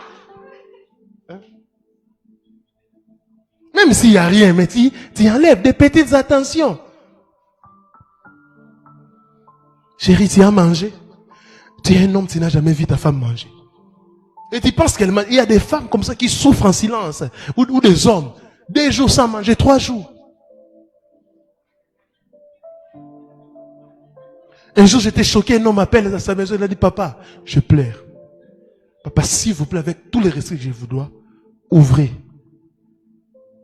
Même s'il n'y a rien, mais tu enlèves des petites attentions. Chérie, tu as mangé. Tu es un homme, tu n'as jamais vu ta femme manger. Et tu penses qu'elle mange. Il y a des femmes comme ça qui souffrent en silence. Ou des hommes. 2 jours sans manger, 3 jours. Un jour, j'étais choqué, un homme m'appelle dans sa maison, il a dit, papa, je pleure. Papa, s'il vous plaît, avec tous les respects que je vous dois, ouvrez.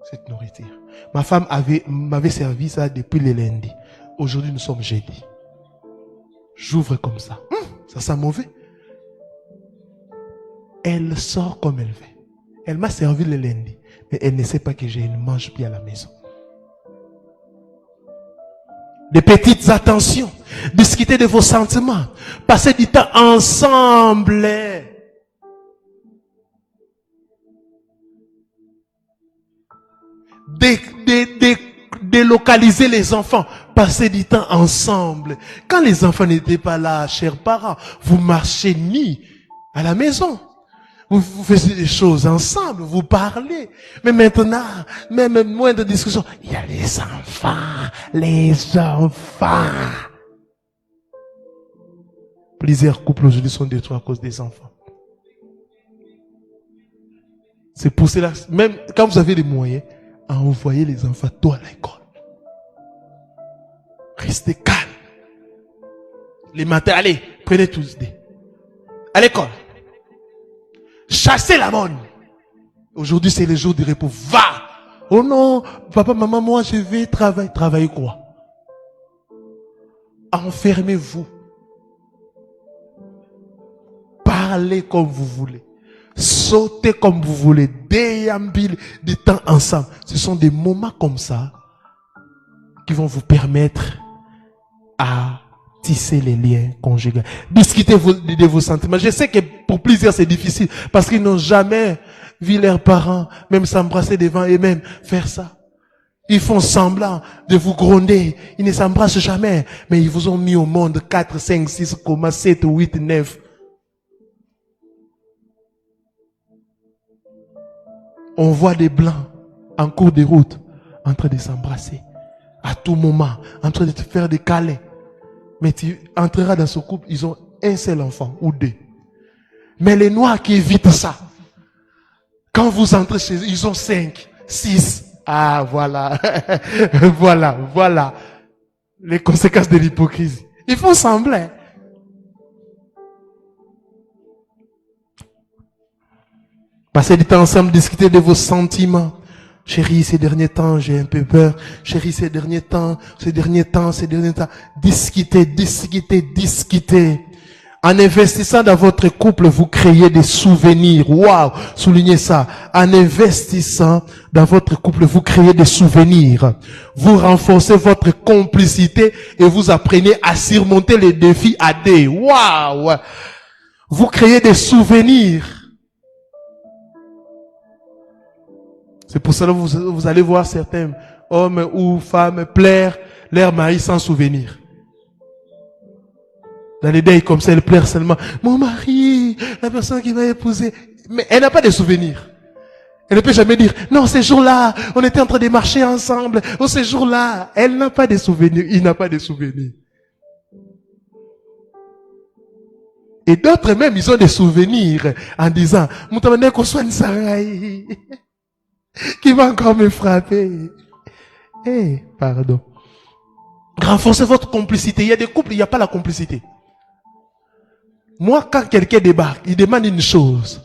cette nourriture. Ma femme m'avait servi ça depuis le lundi. Aujourd'hui, nous sommes jeudi. J'ouvre comme ça. Ça sent mauvais. Elle sort comme elle veut. Elle m'a servi le lundi. Mais elle ne sait pas que je ne mange plus à la maison. Des petites attentions. Discutez de vos sentiments. Passez du temps ensemble. Délocaliser les enfants. Passer du temps ensemble. Quand les enfants n'étaient pas là, chers parents, vous marchez ni à la maison. Vous faites des choses ensemble, vous parlez. Mais maintenant, même moins de discussion. Il y a les enfants. Plusieurs couples aujourd'hui sont détruits à cause des enfants. C'est pour cela, même quand vous avez les moyens, envoyez les enfants tôt à l'école. Restez calme. Les matins, allez, prenez tous des. À l'école. Chassez la bonne. Aujourd'hui, c'est le jour du repos. Va! Oh non, papa, maman, moi, je vais travailler. Travailler quoi? Enfermez-vous. Parlez comme vous voulez. Sautez comme vous voulez. Déambulez du temps ensemble. Ce sont des moments comme ça qui vont vous permettre à tisser les liens conjugaux. Discutez de vos sentiments. Je sais que pour plusieurs c'est difficile parce qu'ils n'ont jamais vu leurs parents même s'embrasser devant eux-mêmes faire ça. Ils font semblant de vous gronder. Ils ne s'embrassent jamais. Mais ils vous ont mis au monde 4, 5, 6, 7, 8, 9. On voit des blancs en cours de route en train de s'embrasser. À tout moment, en train de te faire des câlins. Mais tu entreras dans ce couple, ils ont un seul enfant ou deux. Mais les noirs qui évitent ça, quand vous entrez chez eux, ils ont 5, 6. Ah, voilà. voilà. Les conséquences de l'hypocrisie. Ils font semblant. Passez du temps ensemble, discutez de vos sentiments. Chérie, ces derniers temps, j'ai un peu peur. Chérie, ces derniers temps. Discutez. En investissant dans votre couple, vous créez des souvenirs. Waouh! Soulignez ça. En investissant dans votre couple, vous créez des souvenirs. Vous renforcez votre complicité et vous apprenez à surmonter les défis à deux. Waouh! Vous créez des souvenirs. C'est pour cela que vous allez voir certains hommes ou femmes plaire leur mari sans souvenir. Dans les deuils comme ça, elle pleure seulement. Mon mari, la personne qui m'a épousé. Mais elle n'a pas de souvenirs. Elle ne peut jamais dire, non, ces jours-là, on était en train de marcher ensemble. Oh, ces jours-là, elle n'a pas de souvenirs. Il n'a pas de souvenirs. Et d'autres même, ils ont des souvenirs en disant, Moutamane qu'on soigne Sarai. Qui va encore me frapper. Pardon. Renforcez votre complicité. Il y a des couples, il n'y a pas la complicité. Moi, quand quelqu'un débarque, il demande une chose.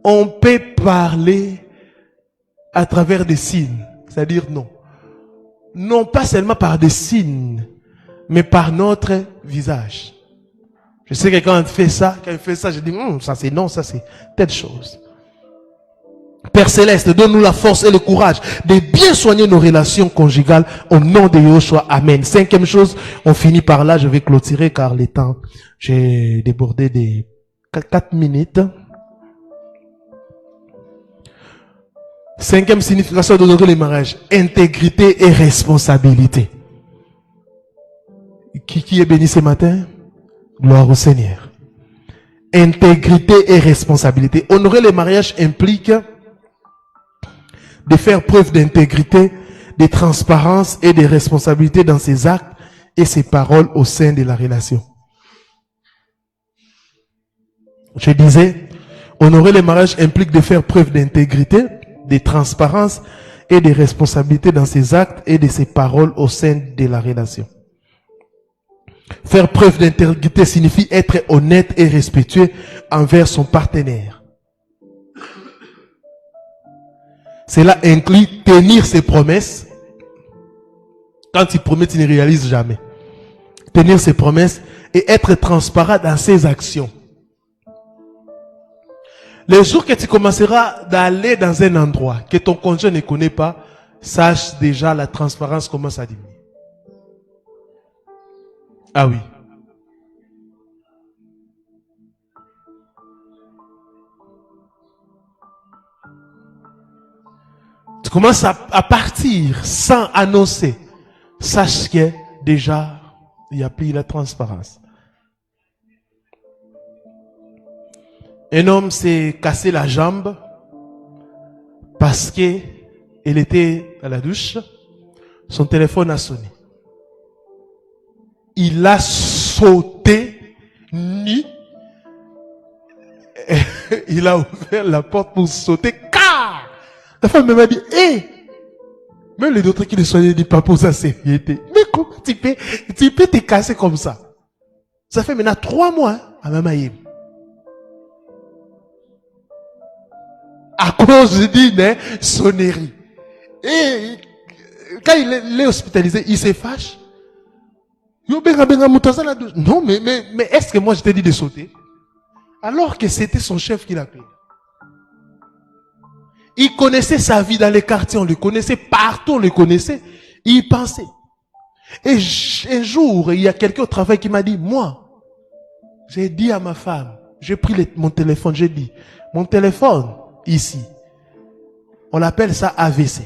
On peut parler à travers des signes. C'est-à-dire non. Non pas seulement par des signes, mais par notre visage. Je sais que quand il fait ça, je dis, ça c'est non, ça c'est telle chose. Père Céleste, donne-nous la force et le courage de bien soigner nos relations conjugales au nom de Yahushua. Amen. 5e chose, on finit par là, je vais clôturer car le temps, j'ai débordé des 4 minutes. 5e signification d'honorer les mariages, intégrité et responsabilité. Qui est béni ce matin? Gloire au Seigneur. Intégrité et responsabilité. Honorer les mariages implique de faire preuve d'intégrité, de transparence et de responsabilité dans ses actes et ses paroles au sein de la relation. Je disais, honorer le mariage implique de faire preuve d'intégrité, de transparence et de responsabilité dans ses actes et de ses paroles au sein de la relation. Faire preuve d'intégrité signifie être honnête et respectueux envers son partenaire. Cela inclut tenir ses promesses. Quand il promet, il ne réalise jamais. Tenir ses promesses et être transparent dans ses actions. Le jour que tu commenceras d'aller dans un endroit que ton conjoint ne connaît pas, sache déjà la transparence commence à diminuer. Ah oui. Tu commences à partir sans annoncer. Sache que déjà, il n'y a plus la transparence. Un homme s'est cassé la jambe parce qu'il était à la douche. Son téléphone a sonné. Il a sauté nu. Il a ouvert la porte pour sauter. Car la femme m'a dit, hé! Même les autres qui le soignaient disent pas pour sa sévérité. Mais comment tu peux te casser comme ça? Ça fait maintenant 3 mois à Mamaïm. À cause d'une sonnerie. Et quand il est hospitalisé, il se fâche. Non, mais est-ce que moi je t'ai dit de sauter? Alors que c'était son chef qui l'appelait. Il connaissait sa vie dans les quartiers, on le connaissait partout, on le connaissait. Il pensait. Et un jour, il y a quelqu'un au travail qui m'a dit, moi, j'ai dit à ma femme, j'ai pris mon téléphone, j'ai dit, mon téléphone, ici, on l'appelle ça AVC.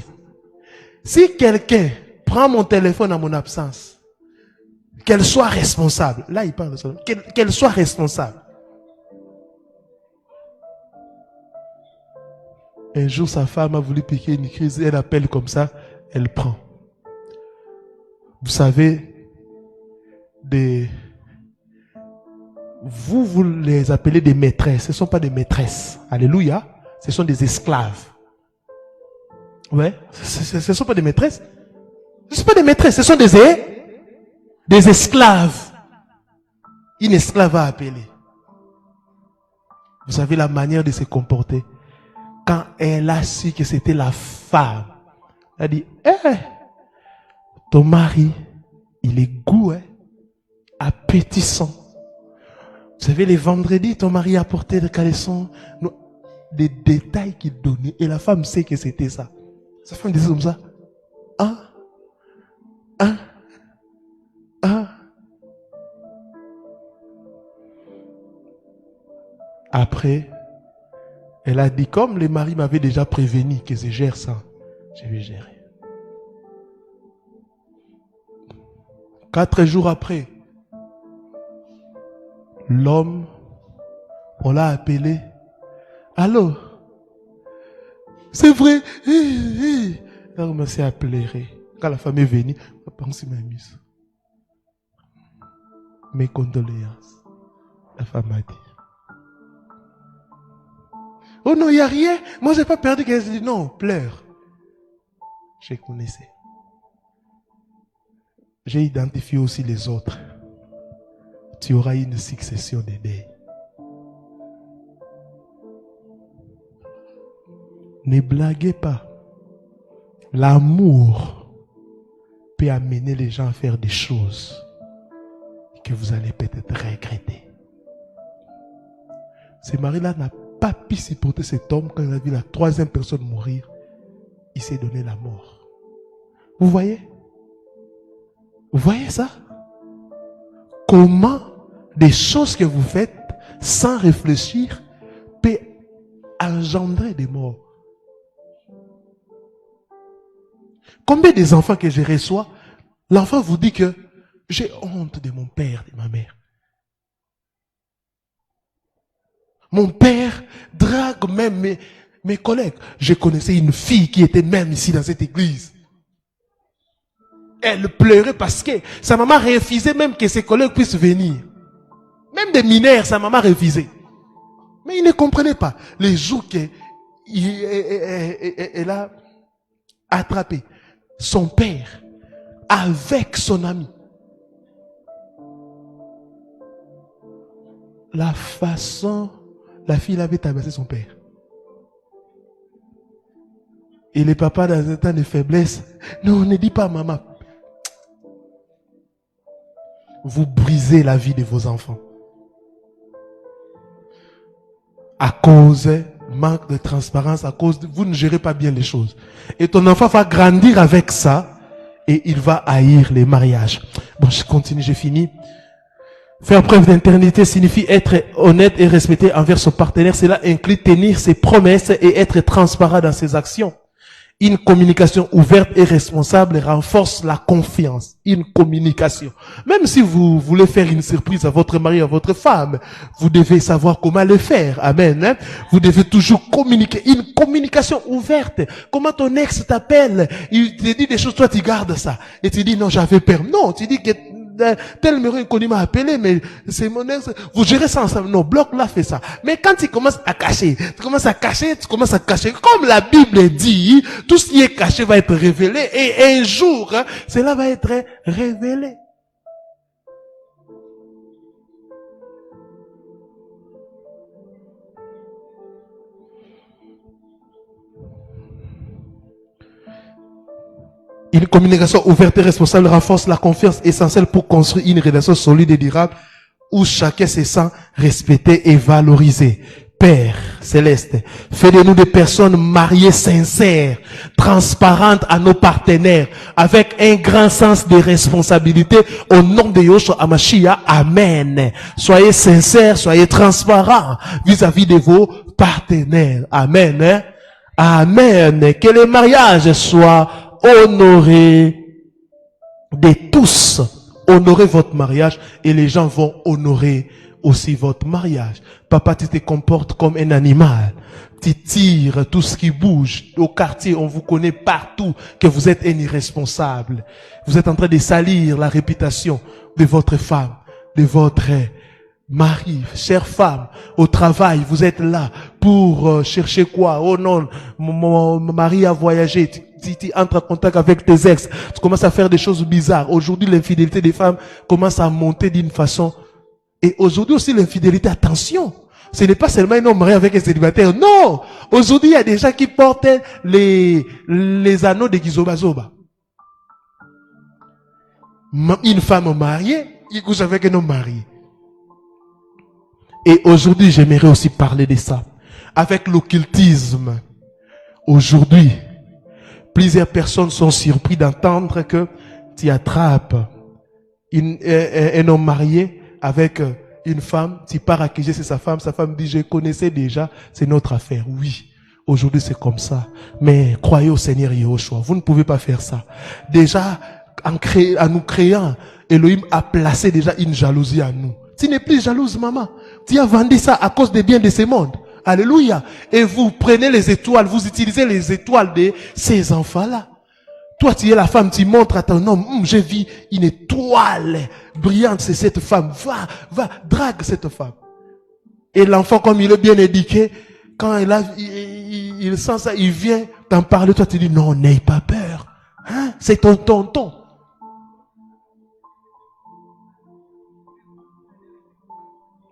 Si quelqu'un prend mon téléphone en mon absence, qu'elle soit responsable. Là, il parle de ça. Qu'elle soit responsable. Un jour, sa femme a voulu piquer une crise. Elle appelle comme ça. Elle prend. Vous savez, vous les appelez des maîtresses. Ce ne sont pas des maîtresses. Alléluia. Ce sont des esclaves. Ouais. Ce ne sont pas des maîtresses. Ce ne sont pas des maîtresses. Ce sont des esclaves. Une esclave a appelé. Vous savez la manière de se comporter. Quand elle a su que c'était la femme, elle a dit, ton mari, il est goût, appétissant. Vous savez, les vendredis, ton mari a porté des caleçons, des détails qu'il donnait. Et la femme sait que c'était ça. Sa femme disait comme ça. Après, elle a dit, comme le mari m'avait déjà prévenu que je gère ça, je vais gérer. 4 jours après, l'homme, on l'a appelé. Allô? C'est vrai? Elle a commencé à pleurer. Quand la femme est venue, elle a pensé ma mise. Mes condoléances. La femme a dit. Oh non, il n'y a rien. Moi, je n'ai pas perdu. Elle dit non, pleure. Je connaissais. J'ai identifié aussi les autres. Tu auras une succession d'idées. Ne blaguez pas. L'amour peut amener les gens à faire des choses que vous allez peut-être regretter. Ce mari-là n'a pas pu supporter cet homme quand il a vu la 3e personne mourir. Il s'est donné la mort. Vous voyez? Vous voyez ça? Comment des choses que vous faites sans réfléchir peut engendrer des morts. Combien des enfants que je reçois, l'enfant vous dit que j'ai honte de mon père, de ma mère. Mon père drague même mes collègues. Je connaissais une fille qui était même ici dans cette église. Elle pleurait parce que sa maman refusait même que ses collègues puissent venir. Même des mineurs, sa maman refusait. Mais il ne comprenait pas. Les jours qu'elle a attrapé son père avec son ami. La façon, la fille avait tabassé son père. Et les papas dans un temps de faiblesse, non, ne dis pas maman. Vous brisez la vie de vos enfants. À cause manque de transparence, à cause de vous ne gérez pas bien les choses. Et ton enfant va grandir avec ça et il va haïr les mariages. Bon, je continue, j'ai fini. Faire preuve d'intégrité signifie être honnête et respecté envers son partenaire. Cela inclut tenir ses promesses et être transparent dans ses actions. Une communication ouverte et responsable renforce la confiance. Une communication. Même si vous voulez faire une surprise à votre mari, à votre femme, vous devez savoir comment le faire. Amen. Hein? Vous devez toujours communiquer. Une communication ouverte. Comment ton ex t'appelle? Il te dit des choses, toi tu gardes ça. Et tu dis non, j'avais peur. Non, tu dis que tel numéro inconnu m'a appelé, mais c'est mon ex. Vous gérez ça ensemble. Non, bloc là fait ça. Mais quand tu commences à cacher, comme la Bible dit, tout ce qui est caché va être révélé et un jour, hein, cela va être révélé. Une communication ouverte et responsable renforce la confiance essentielle pour construire une relation solide et durable où chacun se sent respecté et valorisé. Père céleste, fais de nous des personnes mariées sincères, transparentes à nos partenaires, avec un grand sens de responsabilité au nom de Yoshua Hamashiach. Amen. Soyez sincères, soyez transparents vis-à-vis de vos partenaires. Amen. Hein? Amen. Que le mariage soit honorez de tous. Honorez votre mariage et les gens vont honorer aussi votre mariage. Papa, tu te comportes comme un animal. Tu tires tout ce qui bouge. Au quartier, on vous connaît partout que vous êtes un irresponsable. Vous êtes en train de salir la réputation de votre femme, de votre mari. Chère femme, au travail, vous êtes là pour chercher quoi? Oh non, mon mari a voyagé. Tu entres en contact avec tes ex, tu commences à faire des choses bizarres. Aujourd'hui, l'infidélité des femmes commence à monter d'une façon. Et aujourd'hui aussi, l'infidélité, attention. Ce n'est pas seulement un homme marié avec un célibataire. Non! Aujourd'hui, il y a des gens qui portent les anneaux de Gizobazoba. Une femme mariée, il couche avec un homme marié. Et aujourd'hui, j'aimerais aussi parler de ça. Avec l'occultisme. Aujourd'hui, plusieurs personnes sont surpris d'entendre que tu attrapes un homme marié avec une femme, tu pars accuser c'est sa femme dit je connaissais déjà, c'est notre affaire. Oui, aujourd'hui c'est comme ça. Mais croyez au Seigneur Yahushua, vous ne pouvez pas faire ça. Déjà, en nous créant, Elohim a placé déjà une jalousie en nous. Tu n'es plus jalouse, maman. Tu as vendu ça à cause des biens de ce monde. Alléluia. Et vous prenez les étoiles, vous utilisez les étoiles de ces enfants-là. Toi, tu es la femme, tu montres à ton homme, j'ai vu une étoile brillante, c'est cette femme. Va, drague cette femme. Et l'enfant, comme il est bien éduqué, quand il sent ça, il vient t'en parler, toi tu dis, non, n'aie pas peur. Hein? C'est ton tonton.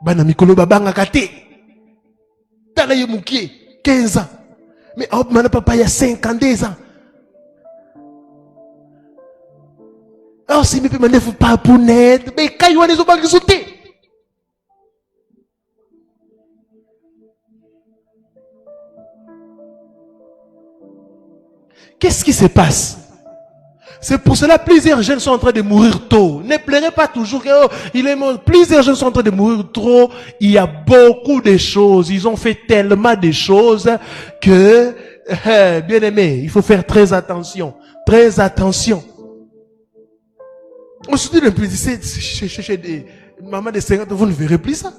Bana mikolo babanga kate. Tala yemukie, 15 ans. Mais hop, mana papa, il y a 52 ans. Oh, si me peut m'en faire pas pour net, mais quand il y a des autres qui sont qu'est-ce qui se passe? C'est pour cela plusieurs jeunes sont en train de mourir tôt. Ne pleurez pas toujours que oh, il est mort. Plusieurs jeunes sont en train de mourir trop. Il y a beaucoup de choses. Ils ont fait tellement de choses que, bien aimé, il faut faire très attention. Très attention. Aujourd'hui, le plus chez des mamans de 50 ans, vous ne verrez plus ça.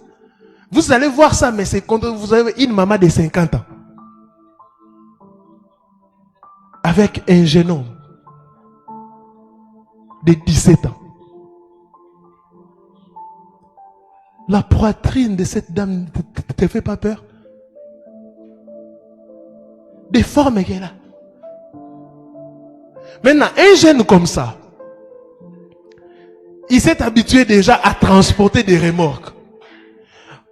Vous allez voir ça, mais c'est quand vous avez une maman de 50 ans. Avec un jeune homme de 17 ans. La poitrine de cette dame ne te fait pas peur? Des formes qu'elle a. Maintenant, un jeune comme ça, il s'est habitué déjà à transporter des remorques.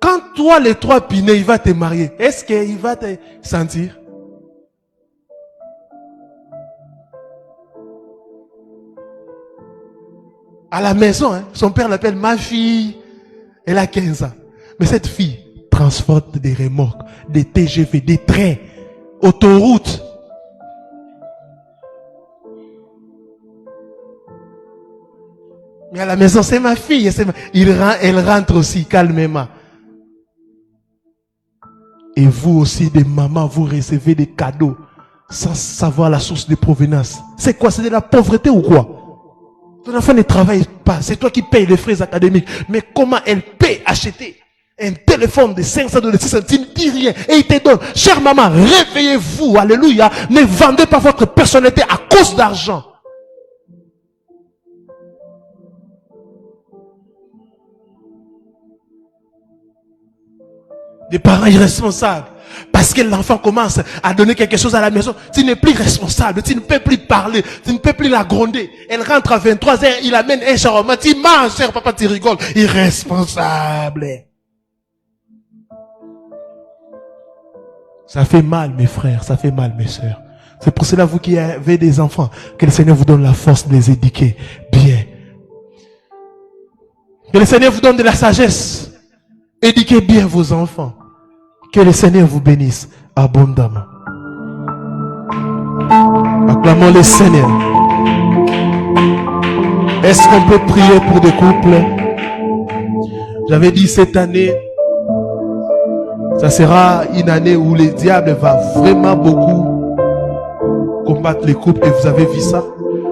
Quand toi, les 3 pinés, il va te marier, est-ce qu'il va te sentir? À la maison, hein, son père l'appelle ma fille. Elle a 15 ans. Mais cette fille transporte des remorques, des TGV, des trains, autoroutes. Mais à la maison, c'est ma fille. Elle rentre aussi calmement. Et vous aussi, des mamans, vous recevez des cadeaux sans savoir la source de provenance. C'est quoi? C'est de la pauvreté ou quoi? Ton enfant ne travaille pas. C'est toi qui payes les frais académiques. Mais comment elle paie acheter un téléphone de 500 $, 600, tu ne dis rien. Et il te donne. Chère maman, réveillez-vous. Alléluia. Ne vendez pas votre personnalité à cause d'argent. Des parents irresponsables. Parce que l'enfant commence à donner quelque chose à la maison. Tu n'es plus responsable. Tu ne peux plus parler. Tu ne peux plus la gronder. Elle rentre à 23h. Il amène un shawarma. Tu manges, cher papa, tu rigoles. Irresponsable. Ça fait mal, mes frères. Ça fait mal, mes sœurs. C'est pour cela, vous qui avez des enfants, que le Seigneur vous donne la force de les éduquer bien. Que le Seigneur vous donne de la sagesse. Éduquez bien vos enfants. Que le Seigneur vous bénisse abondamment. Acclamons le Seigneur. Est-ce qu'on peut prier pour des couples? J'avais dit cette année, ça sera une année où le diable va vraiment beaucoup combattre les couples. Et vous avez vu ça?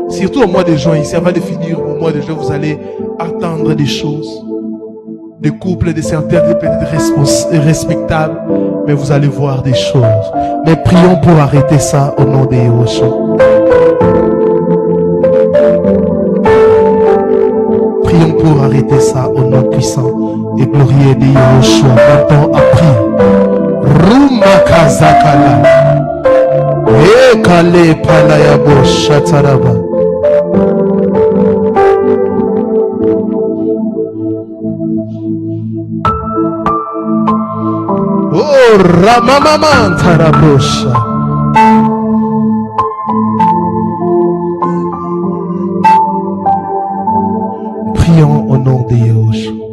Surtout au mois de juin, ici, avant de finir au mois de juin, vous allez attendre des choses. Des couples, des certains peut-être respectables, mais vous allez voir des choses. Mais prions pour arrêter ça au nom de Yahushua. Prions pour arrêter ça au nom puissant et glorieux de Yahushua. Mon temps a pris. Ruma kazakala. Ekale palayabo shataraba. Oh, Ramamaman Tarabosha. Prions au nom de Yahushua.